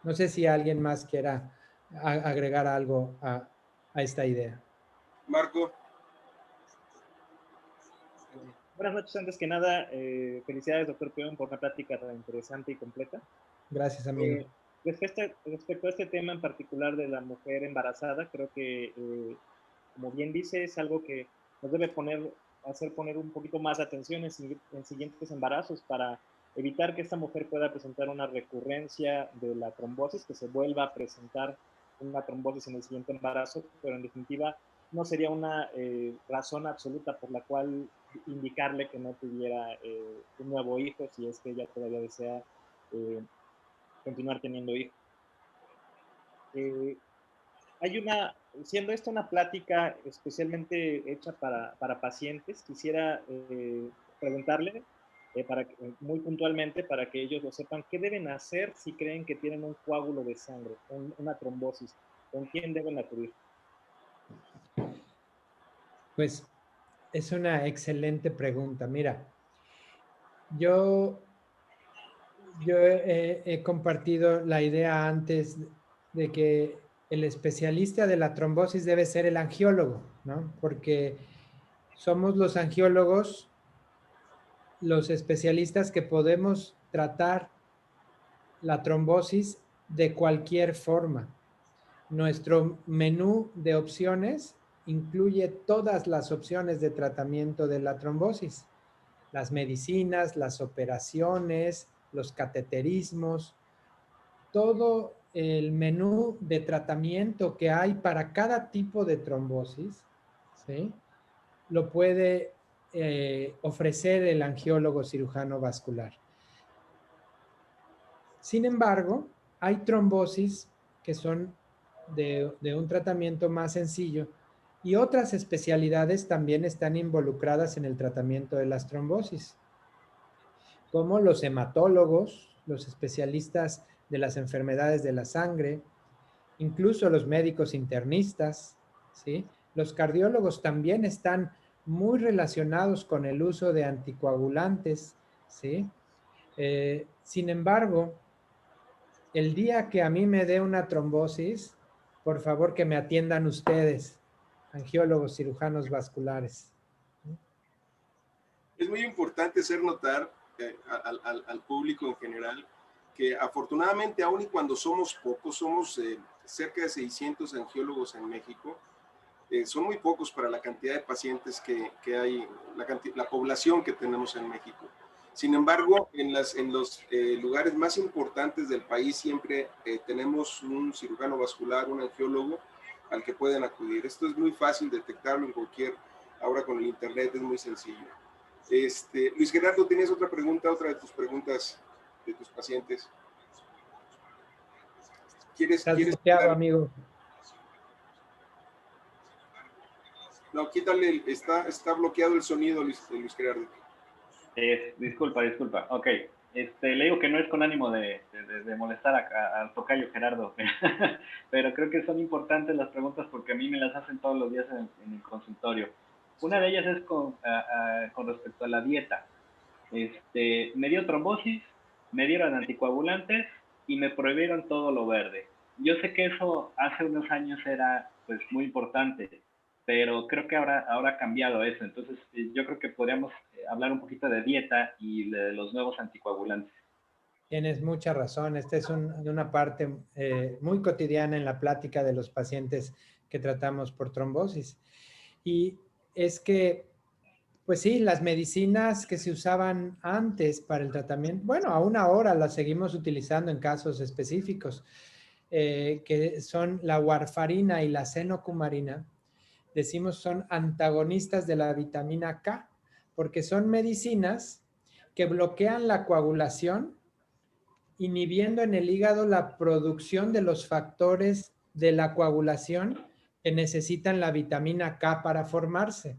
No sé si alguien más quiera agregar algo a esta idea. Marco. Buenas noches, antes que nada, felicidades, doctor Peón, por una plática tan interesante y completa. Gracias, amigo. Respecto a este tema en particular de la mujer embarazada, creo que, como bien dice, es algo que nos debe hacer poner un poquito más de atención en siguientes embarazos para evitar que esta mujer pueda presentar una recurrencia de la trombosis, que se vuelva a presentar una trombosis en el siguiente embarazo, pero en definitiva no sería una razón absoluta por la cual indicarle que no tuviera un nuevo hijo si es que ella todavía desea continuar teniendo hijos. Siendo esta una plática especialmente hecha para pacientes, quisiera preguntarle muy puntualmente para que ellos lo sepan, ¿qué deben hacer si creen que tienen un coágulo de sangre, una trombosis? ¿Con quién deben acudir? Pues es una excelente pregunta. Mira, yo he compartido la idea antes de que el especialista de la trombosis debe ser el angiólogo, ¿no? Porque somos los angiólogos los especialistas que podemos tratar la trombosis de cualquier forma. Nuestro menú de opciones incluye todas las opciones de tratamiento de la trombosis. Las medicinas, las operaciones, los cateterismos, todo el menú de tratamiento que hay para cada tipo de trombosis, ¿sí? Lo puede ofrecer el angiólogo cirujano vascular. Sin embargo, hay trombosis que son de un tratamiento más sencillo y otras especialidades también están involucradas en el tratamiento de las trombosis, como los hematólogos, los especialistas de las enfermedades de la sangre, incluso los médicos internistas, ¿sí? Los cardiólogos también están muy relacionados con el uso de anticoagulantes, ¿sí? Sin embargo, el día que a mí me dé una trombosis, por favor que me atiendan ustedes, angiólogos, cirujanos vasculares. Es muy importante hacer notar al público en general que afortunadamente, aun y cuando somos pocos, somos cerca de 600 angiólogos en México, son muy pocos para la cantidad de pacientes que hay, la población que tenemos en México. Sin embargo, en los lugares más importantes del país siempre tenemos un cirujano vascular, un angiólogo al que pueden acudir. Esto es muy fácil detectarlo en ahora con el internet es muy sencillo. Luis Gerardo, ¿tenías otra pregunta, otra de tus preguntas de tus pacientes? Estás bloqueado, amigo. No, quítale, está bloqueado el sonido, Luis Gerardo. Disculpa. Ok. Le digo que no es con ánimo de molestar al tocayo Gerardo, pero creo que son importantes las preguntas porque a mí me las hacen todos los días en el consultorio. Una de ellas es con respecto a la dieta. Me dio trombosis, me dieron anticoagulantes y me prohibieron todo lo verde. Yo sé que eso hace unos años era pues muy importante, pero creo que ahora ha cambiado eso. Entonces, yo creo que podríamos hablar un poquito de dieta y de los nuevos anticoagulantes. Tienes mucha razón. Esta es una parte muy cotidiana en la plática de los pacientes que tratamos por trombosis. Y es que, pues sí, las medicinas que se usaban antes para el tratamiento, bueno, aún ahora las seguimos utilizando en casos específicos, que son la warfarina y la senocumarina. Decimos son antagonistas de la vitamina K, porque son medicinas que bloquean la coagulación, inhibiendo en el hígado la producción de los factores de la coagulación que necesitan la vitamina K para formarse.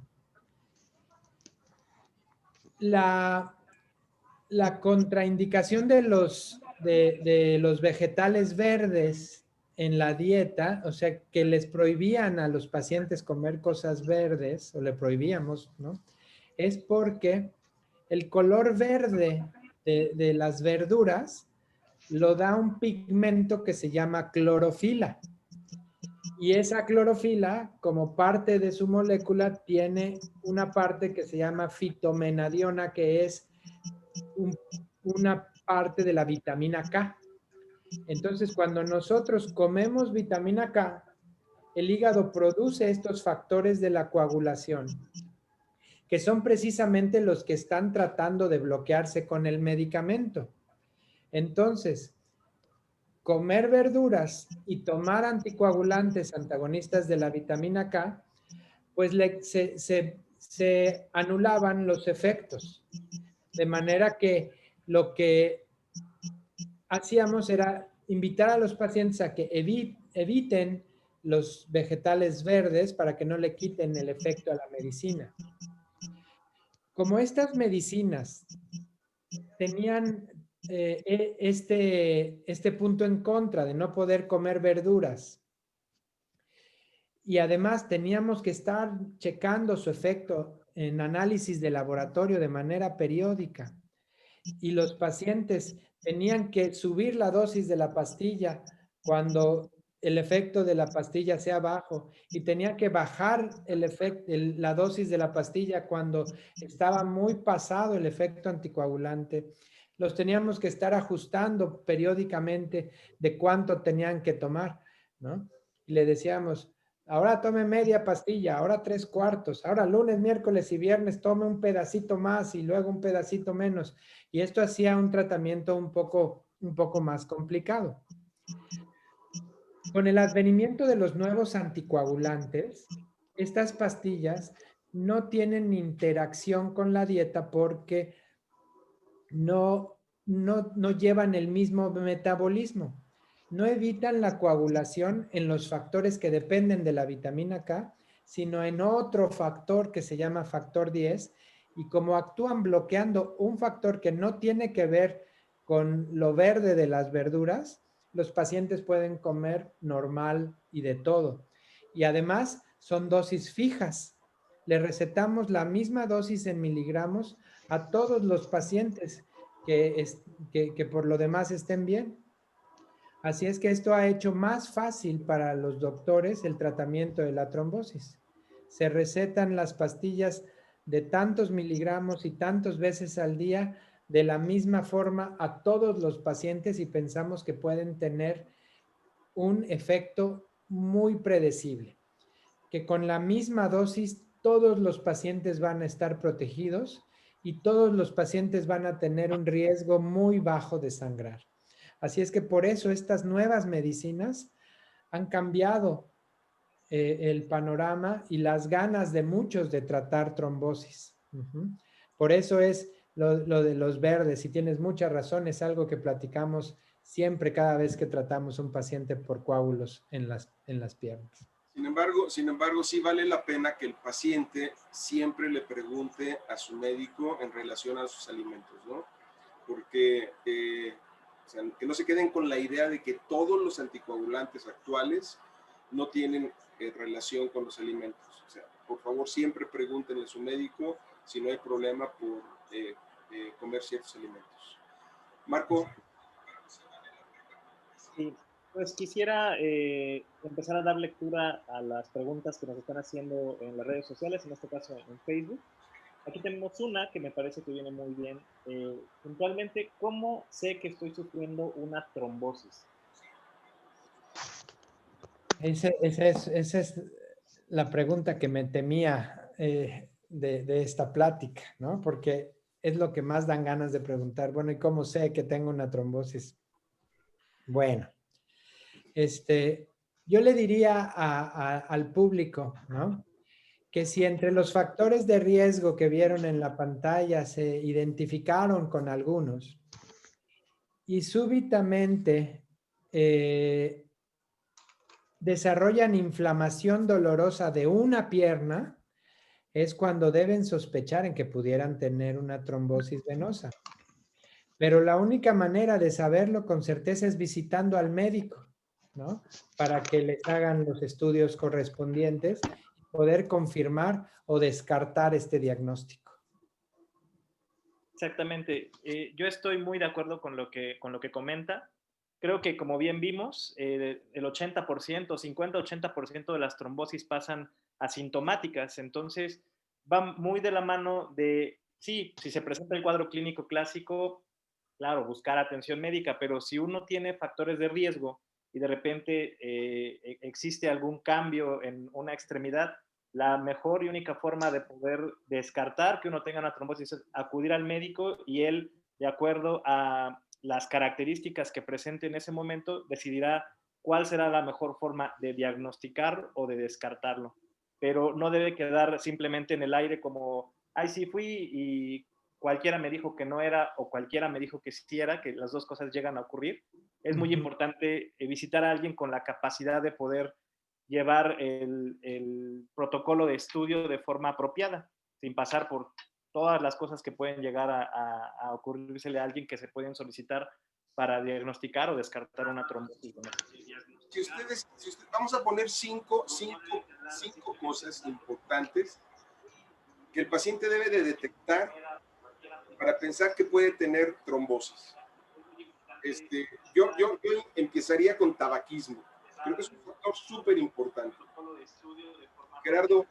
La contraindicación de los vegetales verdes en la dieta, o sea, que les prohibían a los pacientes comer cosas verdes, o le prohibíamos, ¿no? Es porque el color verde de las verduras lo da un pigmento que se llama clorofila. Y esa clorofila, como parte de su molécula, tiene una parte que se llama fitomenadiona, que es una parte de la vitamina K. Entonces, cuando nosotros comemos vitamina K, el hígado produce estos factores de la coagulación, que son precisamente los que están tratando de bloquearse con el medicamento. Entonces, comer verduras y tomar anticoagulantes antagonistas de la vitamina K, pues se anulaban los efectos. De manera que lo que hacíamos era invitar a los pacientes a que eviten los vegetales verdes para que no le quiten el efecto a la medicina. Como estas medicinas tenían este punto en contra de no poder comer verduras, y además teníamos que estar checando su efecto en análisis de laboratorio de manera periódica, y los pacientes tenían que subir la dosis de la pastilla cuando el efecto de la pastilla sea bajo, y tenían que bajar la dosis de la pastilla cuando estaba muy pasado el efecto anticoagulante. Los teníamos que estar ajustando periódicamente de cuánto tenían que tomar, ¿no? Y le decíamos, ahora tome media pastilla, ahora 3/4, ahora lunes, miércoles y viernes tome un pedacito más y luego un pedacito menos. Y esto hacía un tratamiento un poco más complicado. Con el advenimiento de los nuevos anticoagulantes, estas pastillas no tienen interacción con la dieta porque no llevan el mismo metabolismo. No evitan la coagulación en los factores que dependen de la vitamina K, sino en otro factor que se llama factor 10, y como actúan bloqueando un factor que no tiene que ver con lo verde de las verduras, los pacientes pueden comer normal y de todo. Y además son dosis fijas. Le recetamos la misma dosis en miligramos a todos los pacientes que por lo demás estén bien. Así es que esto ha hecho más fácil para los doctores el tratamiento de la trombosis. Se recetan las pastillas de tantos miligramos y tantas veces al día de la misma forma a todos los pacientes, y pensamos que pueden tener un efecto muy predecible, que con la misma dosis todos los pacientes van a estar protegidos y todos los pacientes van a tener un riesgo muy bajo de sangrar. Así es que por eso estas nuevas medicinas han cambiado el panorama y las ganas de muchos de tratar trombosis. Por eso es lo de los verdes, y tienes mucha razón, es algo que platicamos siempre cada vez que tratamos un paciente por coágulos en las piernas. Sin embargo, sí vale la pena que el paciente siempre le pregunte a su médico en relación a sus alimentos, ¿no? Porque o sea, que no se queden con la idea de que todos los anticoagulantes actuales no tienen relación con los alimentos. O sea, por favor, siempre pregúntenle a su médico si no hay problema por comer ciertos alimentos. Marco. Sí, pues quisiera empezar a dar lectura a las preguntas que nos están haciendo en las redes sociales, en este caso en Facebook. Aquí tenemos una que me parece que viene muy bien. Puntualmente, ¿cómo sé que estoy sufriendo una trombosis? Esa es la pregunta que me temía de esta plática, ¿no? Porque es lo que más dan ganas de preguntar. Bueno, ¿y cómo sé que tengo una trombosis? Bueno, yo le diría al público, ¿no?, que si entre los factores de riesgo que vieron en la pantalla se identificaron con algunos y súbitamente desarrollan inflamación dolorosa de una pierna, es cuando deben sospechar en que pudieran tener una trombosis venosa. Pero la única manera de saberlo con certeza es visitando al médico, ¿no? Para que les hagan los estudios correspondientes y poder confirmar o descartar este diagnóstico. Exactamente. Yo estoy muy de acuerdo con lo que comenta. Creo que, como bien vimos, el 80%, 50-80% de las trombosis pasan asintomáticas. Entonces, va muy de la mano de, sí, si se presenta el cuadro clínico clásico, claro, buscar atención médica, pero si uno tiene factores de riesgo y de repente existe algún cambio en una extremidad, la mejor y única forma de poder descartar que uno tenga una trombosis es acudir al médico y él, de acuerdo a las características que presente en ese momento, decidirá cuál será la mejor forma de diagnosticar o de descartarlo. Pero no debe quedar simplemente en el aire como, ay, sí fui y cualquiera me dijo que no era o cualquiera me dijo que sí era, que las dos cosas llegan a ocurrir. Es muy importante visitar a alguien con la capacidad de poder llevar el protocolo de estudio de forma apropiada, sin pasar por todas las cosas que pueden llegar a ocurrírsele a alguien que se pueden solicitar para diagnosticar o descartar una trombosis. Vamos a poner cinco cosas importantes que el paciente debe de detectar para pensar que puede tener trombosis. Yo empezaría con tabaquismo. Creo que es un factor súper importante. Gerardo,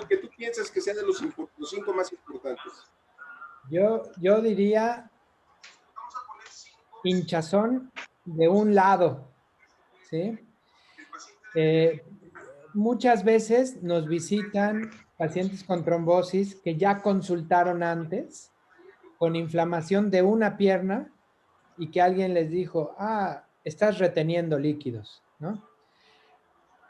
¿qué tú piensas que sean de los 5 más importantes? Yo diría hinchazón de un lado, ¿sí? Muchas veces nos visitan pacientes con trombosis que ya consultaron antes con inflamación de una pierna y que alguien les dijo, estás reteniendo líquidos, ¿no?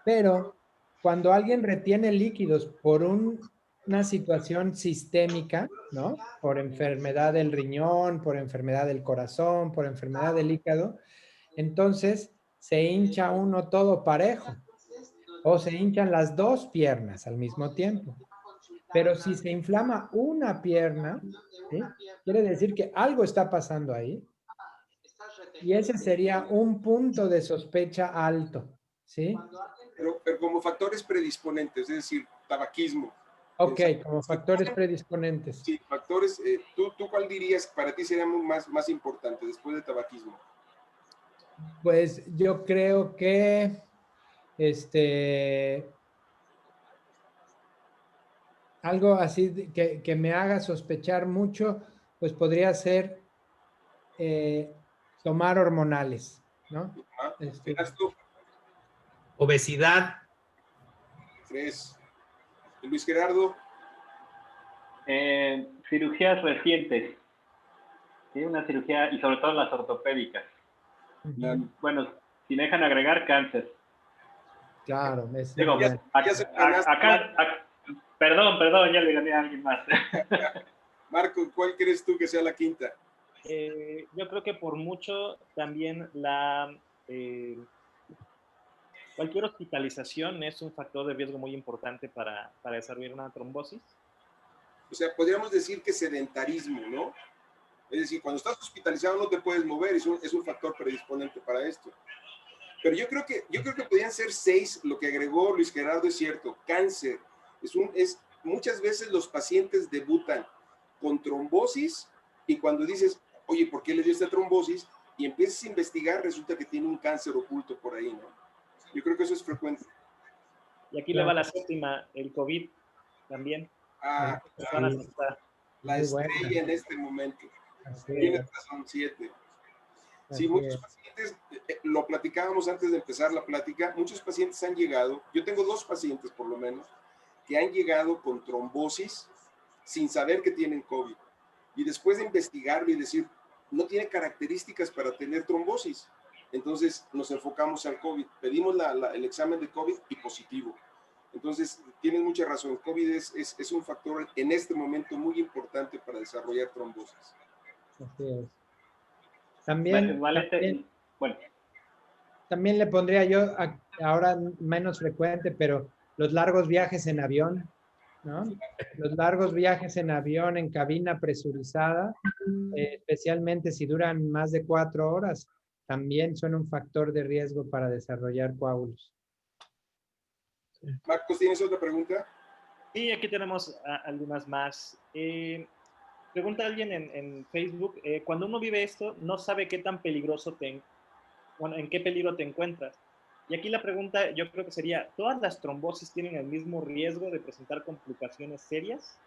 Pero cuando alguien retiene líquidos por una situación sistémica, ¿no? Por enfermedad del riñón, por enfermedad del corazón, por enfermedad del hígado, entonces se hincha uno todo parejo o se hinchan las dos piernas al mismo tiempo. Pero si se inflama una pierna, ¿sí? Quiere decir que algo está pasando ahí y ese sería un punto de sospecha alto, ¿sí? Pero como factores predisponentes, es decir, tabaquismo. Ok, como factores predisponentes. Sí, factores. ¿Tú cuál dirías para ti sería más importante después de tabaquismo? Pues yo creo que algo así que me haga sospechar mucho, pues podría ser tomar hormonales, ¿no? Obesidad. 3. Luis Gerardo. Cirugías recientes. ¿Sí? Una cirugía, y sobre todo las ortopédicas. Bueno, si me dejan agregar, cáncer. Claro. Digo, perdón, ya le gané a alguien más. Marco, ¿cuál crees tú que sea la quinta? Yo creo que por mucho también cualquier hospitalización es un factor de riesgo muy importante para desarrollar una trombosis. O sea, podríamos decir que sedentarismo, ¿no? Es decir, cuando estás hospitalizado no te puedes mover, es un factor predisponente para esto. Pero yo creo que podrían ser 6, lo que agregó Luis Gerardo es cierto, cáncer. Muchas veces los pacientes debutan con trombosis y cuando dices, oye, ¿por qué le dio esta trombosis? Y empiezas a investigar, resulta que tiene un cáncer oculto por ahí, ¿no? Yo creo que eso es frecuente. Y aquí le va la séptima, el COVID también. Claro. La estrella en este momento. Tienes razón, 7. Sí, muchos pacientes, lo platicábamos antes de empezar la plática, muchos pacientes han llegado, yo tengo 2 pacientes por lo menos, que han llegado con trombosis sin saber que tienen COVID. Y después de investigarlo y decir, no tiene características para tener trombosis. Entonces nos enfocamos al COVID. Pedimos el examen de COVID y positivo. Entonces, tienes mucha razón. COVID es un factor en este momento muy importante para desarrollar trombosis. Así es. También, Bueno. También le pondría yo, ahora menos frecuente, pero los largos viajes en avión, ¿no? Los largos viajes en avión en cabina presurizada, especialmente si duran más de 4 horas, también son un factor de riesgo para desarrollar coágulos. Marcos, ¿tienes otra pregunta? Sí, aquí tenemos algunas más. Pregunta alguien en Facebook, cuando uno vive esto, no sabe qué tan peligroso en qué peligro te encuentras. Y aquí la pregunta yo creo que sería, ¿todas las trombosis tienen el mismo riesgo de presentar complicaciones serias?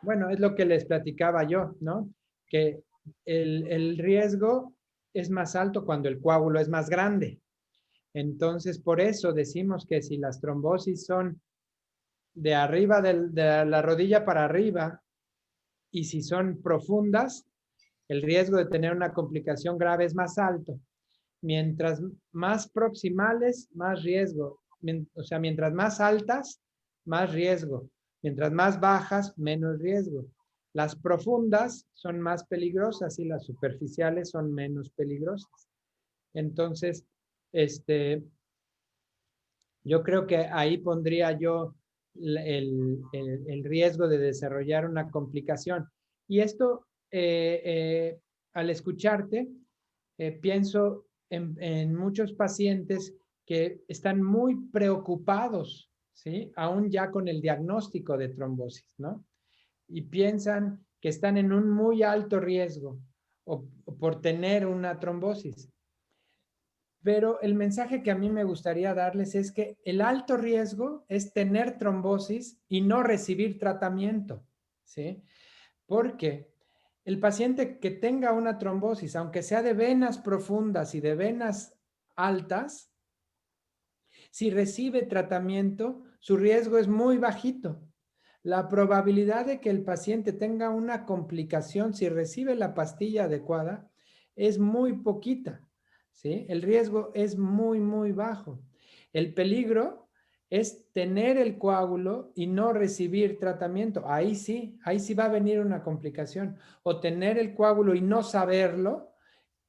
Bueno, es lo que les platicaba yo, ¿no? Que el riesgo es más alto cuando el coágulo es más grande. Entonces, por eso decimos que si las trombosis son de arriba de la rodilla para arriba y si son profundas, el riesgo de tener una complicación grave es más alto. Mientras más proximales, más riesgo. O sea, mientras más altas, más riesgo. Mientras más bajas, menos riesgo. Las profundas son más peligrosas y las superficiales son menos peligrosas. Entonces, yo creo que ahí pondría yo el riesgo de desarrollar una complicación. Y esto, al escucharte, pienso en muchos pacientes que están muy preocupados, ¿sí? Aún ya con el diagnóstico de trombosis, ¿no? Y piensan que están en un muy alto riesgo o por tener una trombosis. Pero el mensaje que a mí me gustaría darles es que el alto riesgo es tener trombosis y no recibir tratamiento, ¿sí? Porque el paciente que tenga una trombosis, aunque sea de venas profundas y de venas altas, si recibe tratamiento, su riesgo es muy bajito. La probabilidad de que el paciente tenga una complicación si recibe la pastilla adecuada es muy poquita, ¿sí? El riesgo es muy, muy bajo. El peligro es tener el coágulo y no recibir tratamiento. Ahí sí va a venir una complicación. O tener el coágulo y no saberlo,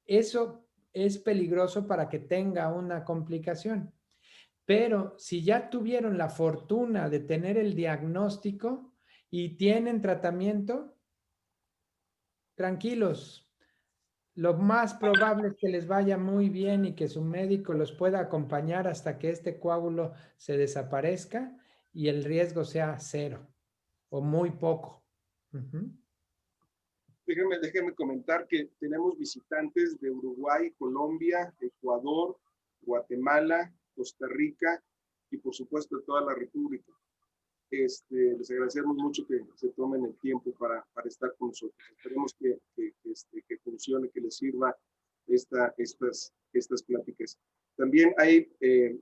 eso es peligroso para que tenga una complicación. Pero si ya tuvieron la fortuna de tener el diagnóstico y tienen tratamiento, tranquilos. Lo más probable es que les vaya muy bien y que su médico los pueda acompañar hasta que este coágulo se desaparezca y el riesgo sea 0 o muy poco. Déjenme comentar que tenemos visitantes de Uruguay, Colombia, Ecuador, Guatemala, Costa Rica y por supuesto de toda la República. Les agradecemos mucho que se tomen el tiempo para estar con nosotros. Esperemos que funcione, que les sirva estas pláticas. También hay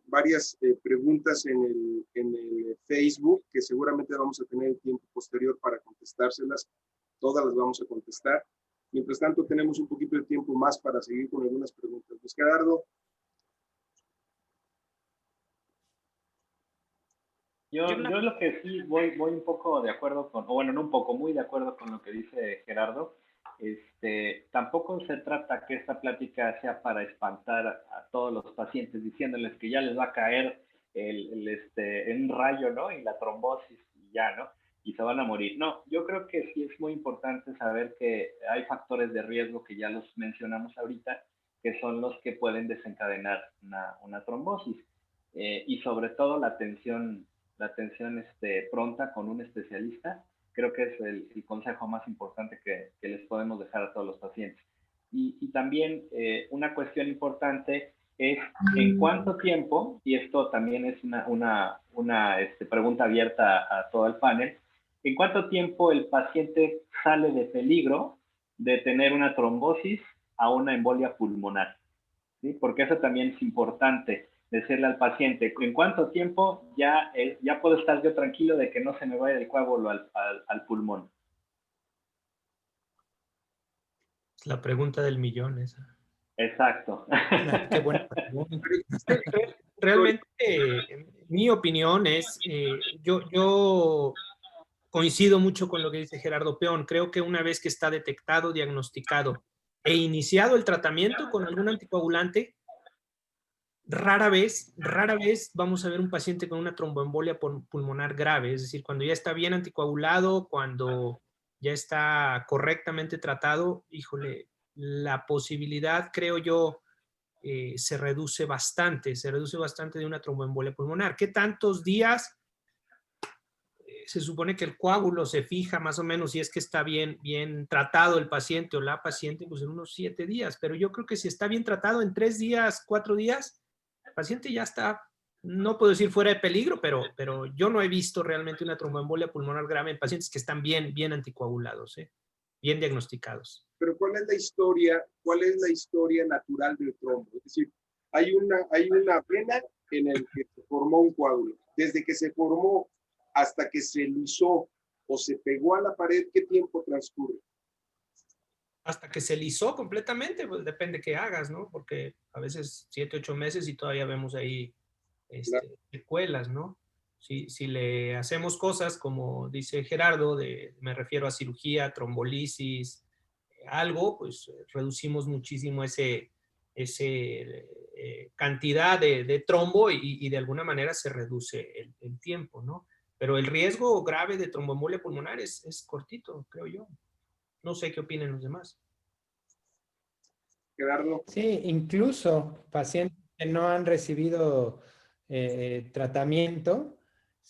varias preguntas en el Facebook que seguramente vamos a tener el tiempo posterior para contestárselas. Todas las vamos a contestar. Mientras tanto, tenemos un poquito de tiempo más para seguir con algunas preguntas. Luis Gerardo. Yo lo que sí voy un poco de acuerdo con, o bueno, no un poco, muy de acuerdo con lo que dice Gerardo. Tampoco se trata que esta plática sea para espantar a todos los pacientes diciéndoles que ya les va a caer un rayo, ¿no? Y la trombosis y ya, ¿no? Y se van a morir. No, yo creo que sí es muy importante saber que hay factores de riesgo que ya los mencionamos ahorita, que son los que pueden desencadenar una trombosis. Y sobre todo la atención pronta con un especialista, creo que es el consejo más importante que les podemos dejar a todos los pacientes. Y también una cuestión importante es en cuánto tiempo, y esto también es una pregunta abierta a todo el panel, en cuánto tiempo el paciente sale de peligro de tener una trombosis a una embolia pulmonar, ¿sí? Porque eso también es importante, decirle al paciente, ¿en cuánto tiempo ya puedo estar yo tranquilo de que no se me vaya el coágulo al pulmón? La pregunta del millón esa. Exacto. Qué buena pregunta. Realmente, mi opinión es, yo coincido mucho con lo que dice Gerardo Peón. Creo que una vez que está detectado, diagnosticado e iniciado el tratamiento con algún anticoagulante, rara vez vamos a ver un paciente con una tromboembolia pulmonar grave. Es decir, cuando ya está bien anticoagulado, cuando ya está correctamente tratado, híjole, la posibilidad, creo yo, se reduce bastante de una tromboembolia pulmonar. ¿Qué tantos días? Se supone que el coágulo se fija más o menos, si es que está bien tratado el paciente o la paciente, pues en unos 7 días. Pero yo creo que si está bien tratado en 3 días, 4 días, el paciente ya está, no puedo decir fuera de peligro, pero yo no he visto realmente una tromboembolia pulmonar grave en pacientes que están bien anticoagulados, bien diagnosticados. Pero ¿cuál es la historia natural del trombo? Es decir, hay una vena en el que se formó un coágulo. Desde que se formó hasta que se lisó o se pegó a la pared, ¿qué tiempo transcurre? Hasta que se lisó completamente, pues depende qué hagas, ¿no? Porque a veces 7, 8 meses y todavía vemos ahí secuelas, ¿no? Si le hacemos cosas como dice Gerardo, me refiero a cirugía, trombolisis, algo, pues reducimos muchísimo ese cantidad de trombo y de alguna manera se reduce el tiempo, ¿no? Pero el riesgo grave de tromboembolia pulmonar es cortito, creo yo. No sé qué opinan los demás. Gerardo. Sí, incluso pacientes que no han recibido tratamiento,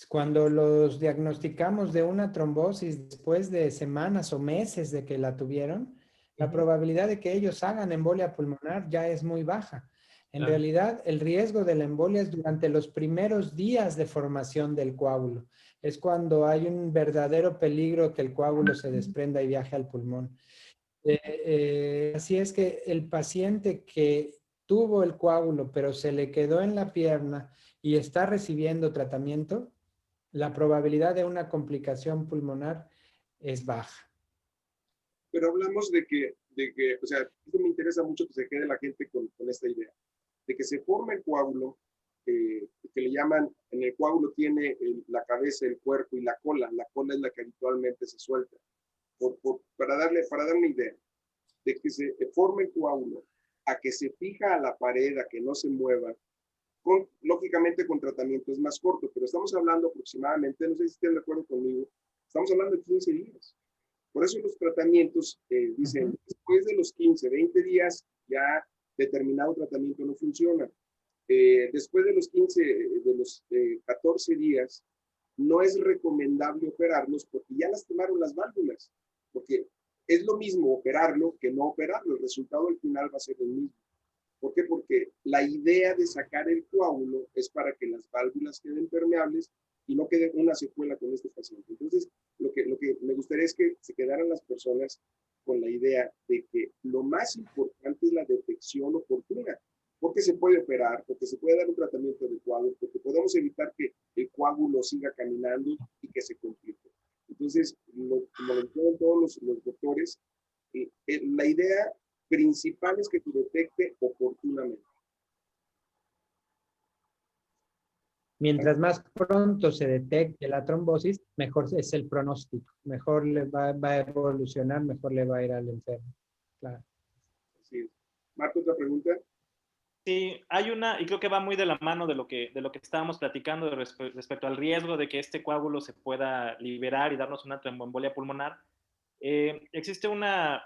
cuando los diagnosticamos de una trombosis después de semanas o meses de que la tuvieron, la probabilidad de que ellos hagan embolia pulmonar ya es muy baja. En realidad, el riesgo de la embolia es durante los primeros días de formación del coágulo. Es cuando hay un verdadero peligro que el coágulo se desprenda y viaje al pulmón. Así es que el paciente que tuvo el coágulo, pero se le quedó en la pierna y está recibiendo tratamiento, la probabilidad de una complicación pulmonar es baja. Pero hablamos de que, o sea, esto me interesa mucho que se quede la gente con esta idea, de que se forma el coágulo, que le llaman, en el coágulo tiene la cabeza, el cuerpo y la cola es la que habitualmente se suelta. Para darle una idea, de que se forme el coágulo, a que se fija a la pared, a que no se mueva, lógicamente con tratamiento es más corto, pero estamos hablando aproximadamente, no sé si estén de acuerdo conmigo, estamos hablando de 15 días. Por eso los tratamientos dicen, después de los 15, 20 días, ya determinado tratamiento no funciona. Después de los 15, de los 14 días, no es recomendable operarlos porque ya lastimaron las válvulas, porque es lo mismo operarlo que no operarlo, el resultado al final va a ser el mismo. ¿Por qué? Porque la idea de sacar el coágulo es para que las válvulas queden permeables y no quede una secuela con este paciente. Entonces, lo que me gustaría es que se quedaran las personas con la idea de que lo más importante es la detección oportuna, porque se puede operar, porque se puede dar un tratamiento adecuado, porque podemos evitar que el coágulo siga caminando y que se complique. Entonces, como lo dicen todos los doctores, la idea principal es que se detecte oportunamente. Mientras más pronto se detecte la trombosis, mejor es el pronóstico, mejor le va a evolucionar, mejor le va a ir al enfermo. Claro. Así es. Marco, ¿otra pregunta? Sí, hay una, y creo que va muy de la mano de lo que estábamos platicando respecto al riesgo de que este coágulo se pueda liberar y darnos una tromboembolia pulmonar. Existe una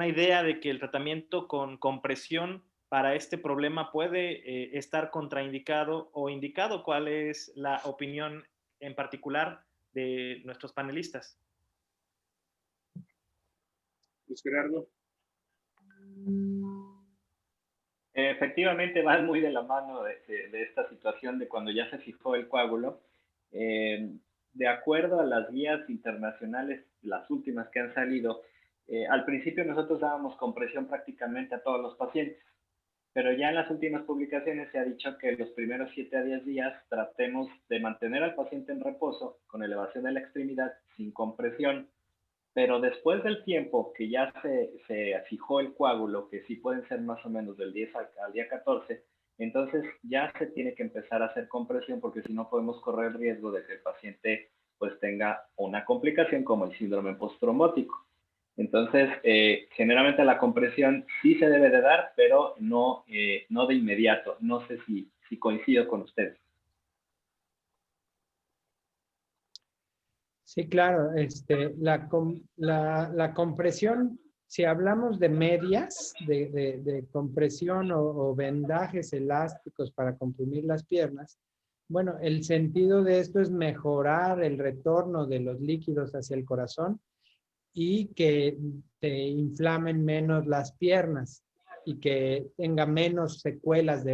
idea de que el tratamiento con compresión para este problema puede estar contraindicado o indicado. ¿Cuál es la opinión en particular de nuestros panelistas? Luis Gerardo. Efectivamente va muy de la mano de esta situación de cuando ya se fijó el coágulo. De acuerdo a las guías internacionales, las últimas que han salido, al principio nosotros dábamos compresión prácticamente a todos los pacientes, pero ya en las últimas publicaciones se ha dicho que los primeros 7 a 10 días tratemos de mantener al paciente en reposo con elevación de la extremidad sin compresión pero después del tiempo que ya se fijó el coágulo, que sí pueden ser más o menos del 10 al día 14, entonces ya se tiene que empezar a hacer compresión, porque si no podemos correr el riesgo de que el paciente pues tenga una complicación como el síndrome postrombótico. Entonces, generalmente la compresión sí se debe de dar, pero no de inmediato. No sé si coincido con ustedes. Sí, claro. La compresión, si hablamos de medias, de compresión o vendajes elásticos para comprimir las piernas, bueno, el sentido de esto es mejorar el retorno de los líquidos hacia el corazón y que te inflamen menos las piernas y que tenga menos secuelas,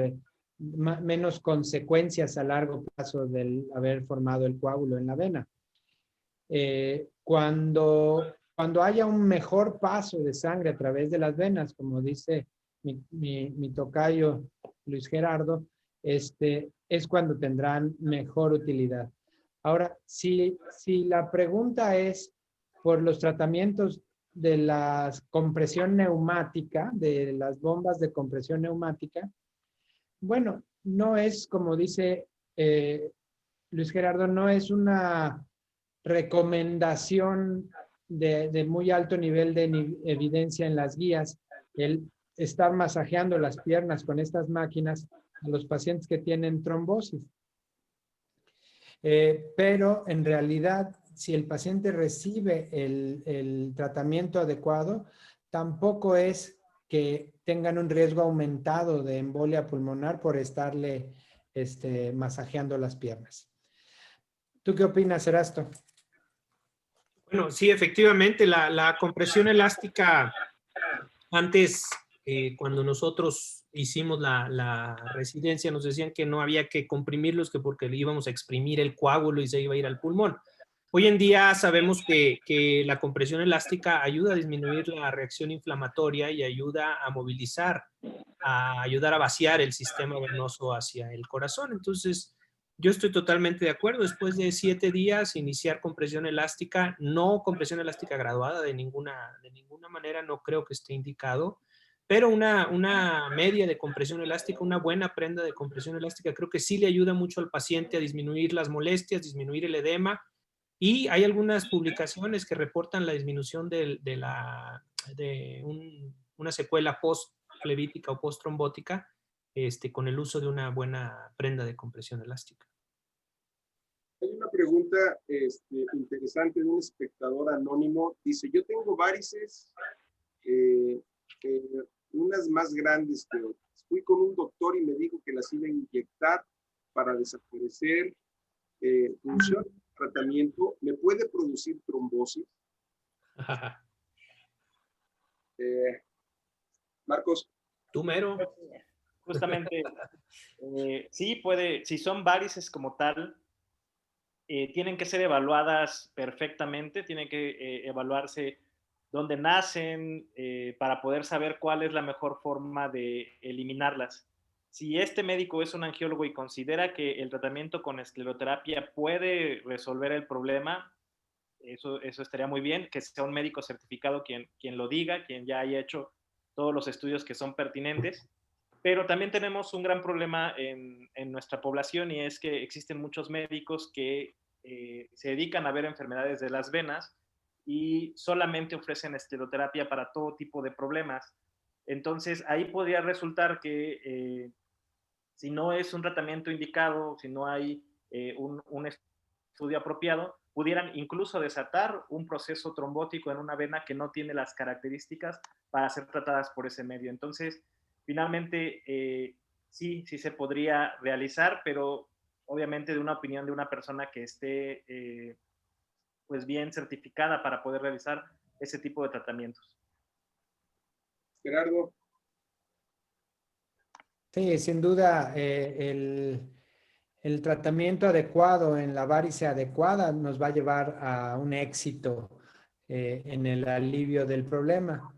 menos consecuencias a largo plazo del haber formado el coágulo en la vena. Cuando haya un mejor paso de sangre a través de las venas, como dice mi tocayo Luis Gerardo, es cuando tendrán mejor utilidad. Ahora, si la pregunta es por los tratamientos de la compresión neumática, de las bombas de compresión neumática, bueno, no es, como dice Luis Gerardo, no es una recomendación de muy alto nivel de evidencia en las guías el estar masajeando las piernas con estas máquinas a los pacientes que tienen trombosis. Pero en realidad, si el paciente recibe el tratamiento adecuado, tampoco es que tengan un riesgo aumentado de embolia pulmonar por estarle masajeando las piernas. ¿Tú qué opinas, Erasto? Bueno, sí, efectivamente, la compresión elástica, antes, cuando nosotros hicimos la residencia, nos decían que no había que comprimirlos, que porque le íbamos a exprimir el coágulo y se iba a ir al pulmón. Hoy en día sabemos que la compresión elástica ayuda a disminuir la reacción inflamatoria y ayuda a movilizar, a ayudar a vaciar el sistema venoso hacia el corazón. Entonces, yo estoy totalmente de acuerdo. Después de 7 días, iniciar compresión elástica, no compresión elástica graduada de ninguna manera, no creo que esté indicado, pero una media de compresión elástica, una buena prenda de compresión elástica, creo que sí le ayuda mucho al paciente a disminuir las molestias, disminuir el edema, y hay algunas publicaciones que reportan la disminución de una secuela postflevítica o posttrombótica con el uso de una buena prenda de compresión elástica. Hay una pregunta interesante de un espectador anónimo. Dice, yo tengo varices, unas más grandes que otras. Fui con un doctor y me dijo que las iba a inyectar para desaparecer. ¿Funciona el tratamiento? ¿Me puede producir trombosis? Marcos. Tú mero. Justamente, sí puede, si son varices como tal, tienen que ser evaluadas perfectamente, tienen que evaluarse dónde nacen para poder saber cuál es la mejor forma de eliminarlas. Si este médico es un angiólogo y considera que el tratamiento con escleroterapia puede resolver el problema, eso estaría muy bien, que sea un médico certificado quien lo diga, quien ya haya hecho todos los estudios que son pertinentes. Pero también tenemos un gran problema en nuestra población, y es que existen muchos médicos que se dedican a ver enfermedades de las venas y solamente ofrecen escleroterapia para todo tipo de problemas. Entonces, ahí podría resultar que si no es un tratamiento indicado, si no hay un estudio apropiado, pudieran incluso desatar un proceso trombótico en una vena que no tiene las características para ser tratadas por ese medio. Entonces, finalmente, sí se podría realizar, pero obviamente de una opinión de una persona que esté pues bien certificada para poder realizar ese tipo de tratamientos. Gerardo. Sí, sin duda, el tratamiento adecuado en la varice adecuada nos va a llevar a un éxito en el alivio del problema.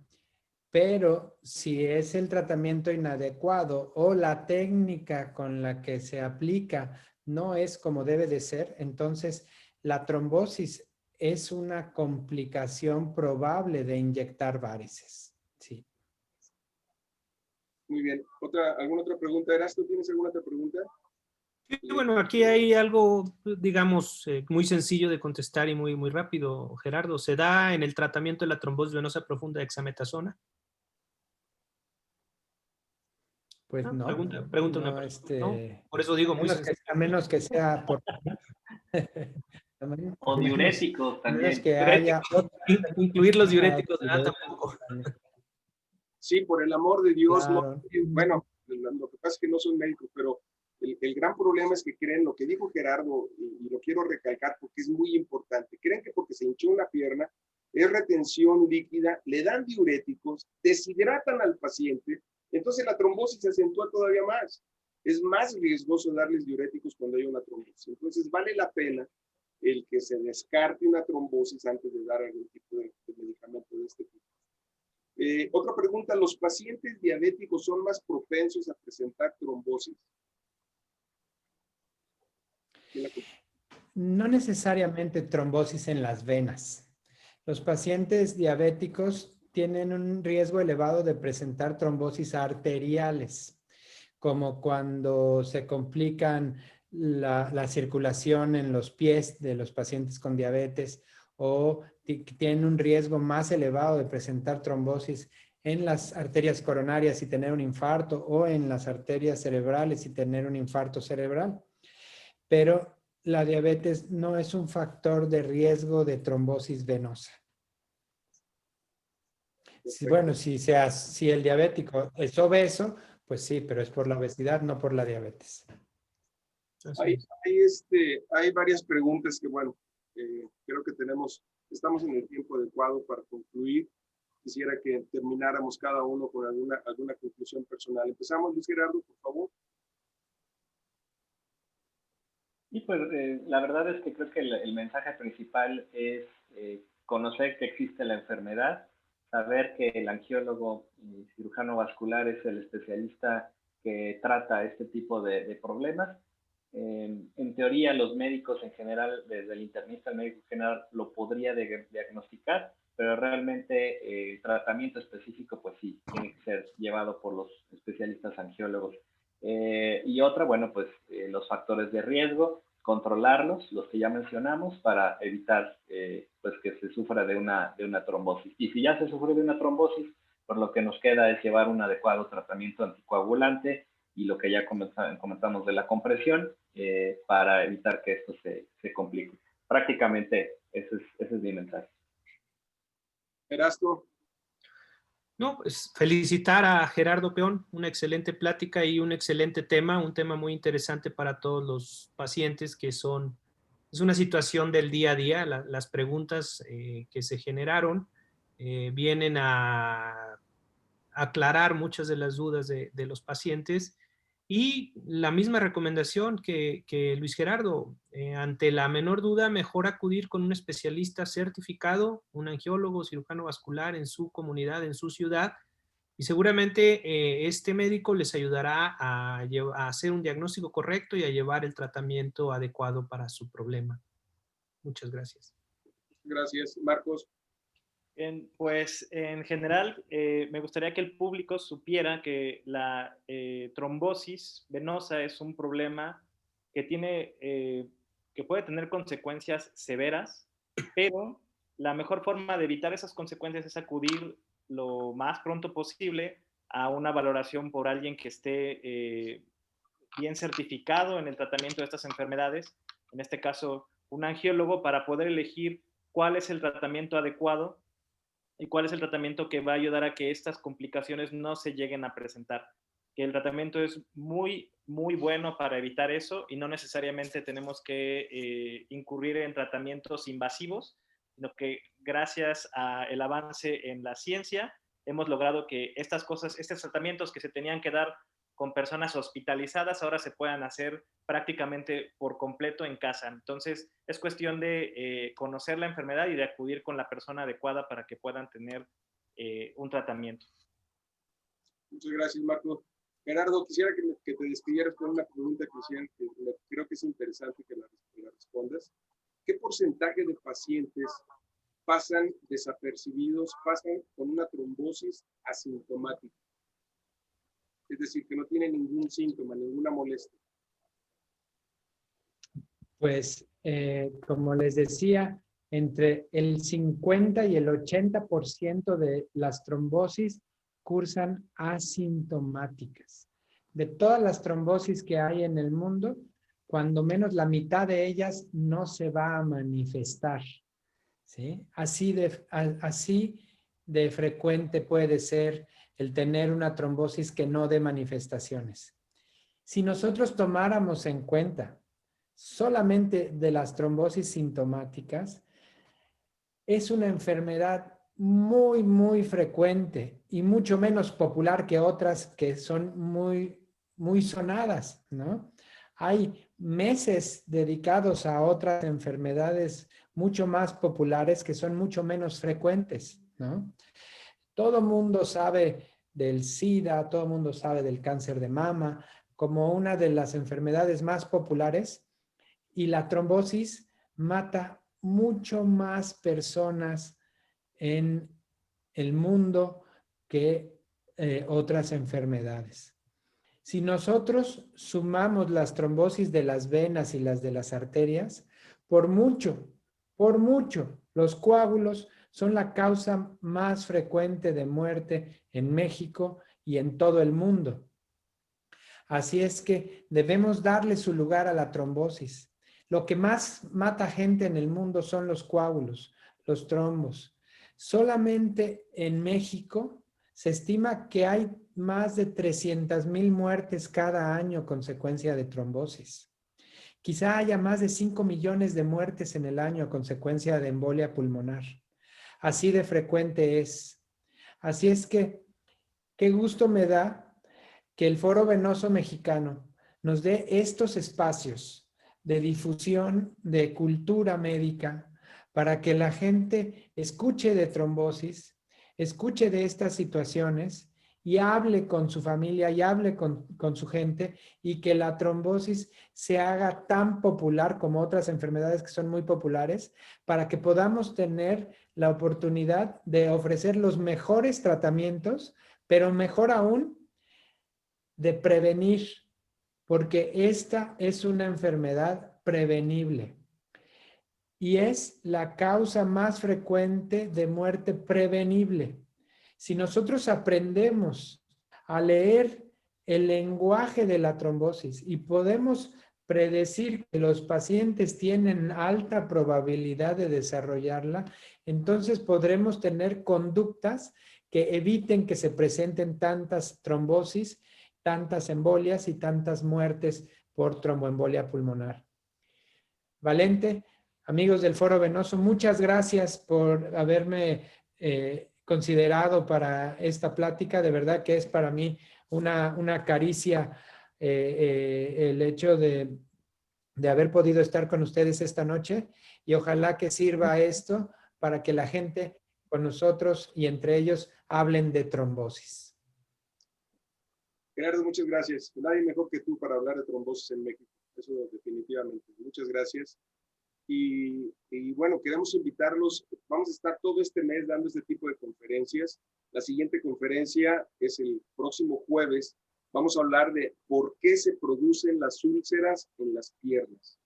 Pero si es el tratamiento inadecuado o la técnica con la que se aplica no es como debe de ser, entonces la trombosis es una complicación probable de inyectar varices. Sí. Muy bien. ¿Alguna otra pregunta? ¿Erasto, tienes alguna otra pregunta? Sí, bueno, aquí hay algo, digamos, muy sencillo de contestar y muy rápido, Gerardo. ¿Se da en el tratamiento de la trombosis venosa profunda de dexametasona? Pues no. Pregunta No, una persona, ¿no? Por eso digo muy sencillo. a menos que sea por... O diuréticos a menos también. que haya... Incluir los diuréticos, ¿verdad? Tampoco. Sí, por el amor de Dios, Claro. no. Bueno, lo que pasa es que no soy médico, pero el gran problema es que creen lo que dijo Gerardo, y lo quiero recalcar porque es muy importante. Creen que porque se hinchó una pierna, es retención líquida, le dan diuréticos, deshidratan al paciente, entonces la trombosis se acentúa todavía más. Es más riesgoso darles diuréticos cuando hay una trombosis. Entonces vale la pena el que se descarte una trombosis antes de dar algún tipo de medicamento de este tipo. Otra pregunta, ¿los pacientes diabéticos son más propensos a presentar trombosis? No necesariamente trombosis en las venas. Los pacientes diabéticos tienen un riesgo elevado de presentar trombosis arteriales, como cuando se complican la circulación en los pies de los pacientes con diabetes, o tienen un riesgo más elevado de presentar trombosis en las arterias coronarias y tener un infarto, o en las arterias cerebrales y tener un infarto cerebral. Pero la diabetes no es un factor de riesgo de trombosis venosa. Bueno, si el diabético es obeso, pues sí, pero es por la obesidad, no por la diabetes. Hay varias preguntas que, bueno, creo que estamos en el tiempo adecuado para concluir. Quisiera que termináramos cada uno con alguna conclusión personal. Empezamos, Luis Gerardo, por favor. Y pues la verdad es que creo que el mensaje principal es conocer que existe la enfermedad, saber que el angiólogo y cirujano vascular es el especialista que trata este tipo de problemas. En teoría, los médicos en general, desde el internista al médico general, lo podría diagnosticar, pero realmente el tratamiento específico, pues sí, tiene que ser llevado por los especialistas angiólogos. Y otra, bueno, pues los factores de riesgo, controlarlos, los que ya mencionamos, para evitar pues que se sufra de una trombosis. Y si ya se sufre de una trombosis, pues lo que nos queda es llevar un adecuado tratamiento anticoagulante y lo que ya comentamos de la compresión para evitar que esto se complique. Prácticamente ese es mi mensaje. Erasto. No, pues felicitar a Gerardo Peón, una excelente plática y un excelente tema, un tema muy interesante para todos los pacientes es una situación del día a día. Las preguntas que se generaron vienen a aclarar muchas de las dudas de los pacientes, y la misma recomendación que Luis Gerardo, ante la menor duda, mejor acudir con un especialista certificado, un angiólogo, cirujano vascular en su comunidad, en su ciudad, y seguramente este médico les ayudará a hacer un diagnóstico correcto y a llevar el tratamiento adecuado para su problema. Muchas gracias. Gracias, Marcos. Pues en general me gustaría que el público supiera que la trombosis venosa es un problema que que puede tener consecuencias severas, pero la mejor forma de evitar esas consecuencias es acudir lo más pronto posible a una valoración por alguien que esté bien certificado en el tratamiento de estas enfermedades, en este caso un angiólogo, para poder elegir cuál es el tratamiento adecuado y cuál es el tratamiento que va a ayudar a que estas complicaciones no se lleguen a presentar. Que el tratamiento es muy bueno para evitar eso, y no necesariamente tenemos que incurrir en tratamientos invasivos, sino que gracias al avance en la ciencia hemos logrado que estos tratamientos que se tenían que dar con personas hospitalizadas ahora se puedan hacer prácticamente por completo en casa. Entonces, es cuestión de conocer la enfermedad y de acudir con la persona adecuada para que puedan tener un tratamiento. Muchas gracias, Marco. Gerardo, quisiera que te despidieras con una pregunta que creo que es interesante que la respondas. ¿qué porcentaje de pacientes pasan desapercibidos, pasan con una trombosis asintomática? Es decir, que no tienen ningún síntoma, ninguna molestia. Pues, como les decía, entre el 50 y el 80% de las trombosis cursan asintomáticas. De todas las trombosis que hay en el mundo, cuando menos la mitad de ellas no se va a manifestar, ¿sí? Así de frecuente puede ser el tener una trombosis que no dé manifestaciones. Si nosotros tomáramos en cuenta solamente de las trombosis sintomáticas, es una enfermedad muy, muy frecuente y mucho menos popular que otras que son muy, muy sonadas, ¿no? Hay meses dedicados a otras enfermedades mucho más populares que son mucho menos frecuentes, ¿no? Todo mundo sabe del SIDA, todo mundo sabe del cáncer de mama como una de las enfermedades más populares, y la trombosis mata mucho más personas en el mundo que otras enfermedades. Si nosotros sumamos las trombosis de las venas y las de las arterias, por mucho, los coágulos son la causa más frecuente de muerte en México y en todo el mundo. Así es que debemos darle su lugar a la trombosis. Lo que más mata gente en el mundo son los coágulos, los trombos. Solamente en México se estima que hay más de 300,000 muertes cada año a consecuencia de trombosis. Quizá haya más de 5 millones de muertes en el año a consecuencia de embolia pulmonar. Así de frecuente es. Así es que, qué gusto me da que el Foro Venoso Mexicano nos dé estos espacios de difusión de cultura médica para que la gente escuche de trombosis, escuche de estas situaciones y hable con su familia y hable con su gente, y que la trombosis se haga tan popular como otras enfermedades que son muy populares, para que podamos tener la oportunidad de ofrecer los mejores tratamientos, pero mejor aún, de prevenir, porque esta es una enfermedad prevenible y es la causa más frecuente de muerte prevenible. Si nosotros aprendemos a leer el lenguaje de la trombosis y podemos predecir que los pacientes tienen alta probabilidad de desarrollarla, entonces podremos tener conductas que eviten que se presenten tantas trombosis, tantas embolias y tantas muertes por tromboembolia pulmonar. Valente, amigos del Foro Venoso, muchas gracias por haberme considerado para esta plática. De verdad que es para mí una caricia el hecho de haber podido estar con ustedes esta noche, y ojalá que sirva esto para que la gente con nosotros y entre ellos hablen de trombosis. Gerardo, muchas gracias. Nadie mejor que tú para hablar de trombosis en México. Eso definitivamente. Muchas gracias. Y bueno, queremos invitarlos. Vamos a estar todo este mes dando este tipo de conferencias. La siguiente conferencia es el próximo jueves. Vamos a hablar de por qué se producen las úlceras en las piernas.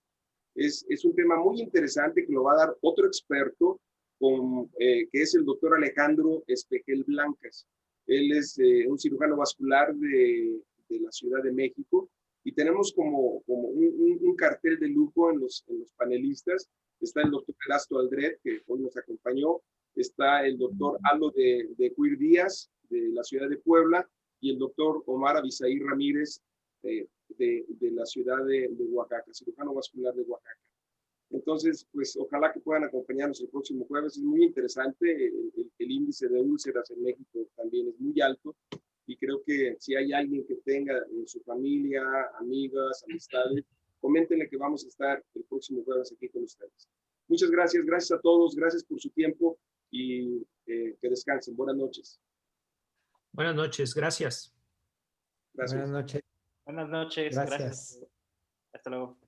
Es un tema muy interesante que lo va a dar otro experto, que es el doctor Alejandro Espejel Blancas. Él es un cirujano vascular de la Ciudad de México, y tenemos como un cartel de lujo en los panelistas. Está el doctor Erasto Aldred, que hoy nos acompañó. Está el doctor Aldo de Cuir Díaz, de la ciudad de Puebla, y el doctor Omar Abisaí Ramírez, de la ciudad de Oaxaca, cirujano vascular de Oaxaca. Entonces, pues ojalá que puedan acompañarnos el próximo jueves. Es muy interesante. El índice de úlceras en México también es muy alto, y creo que si hay alguien que tenga en su familia, amigas, amistades, coméntenle que vamos a estar el próximo jueves aquí con ustedes. Muchas gracias. Gracias a todos. Gracias por su tiempo, y que descansen. Buenas noches. Buenas noches. Gracias. Gracias. Buenas noches. Buenas noches. Gracias. Hasta luego.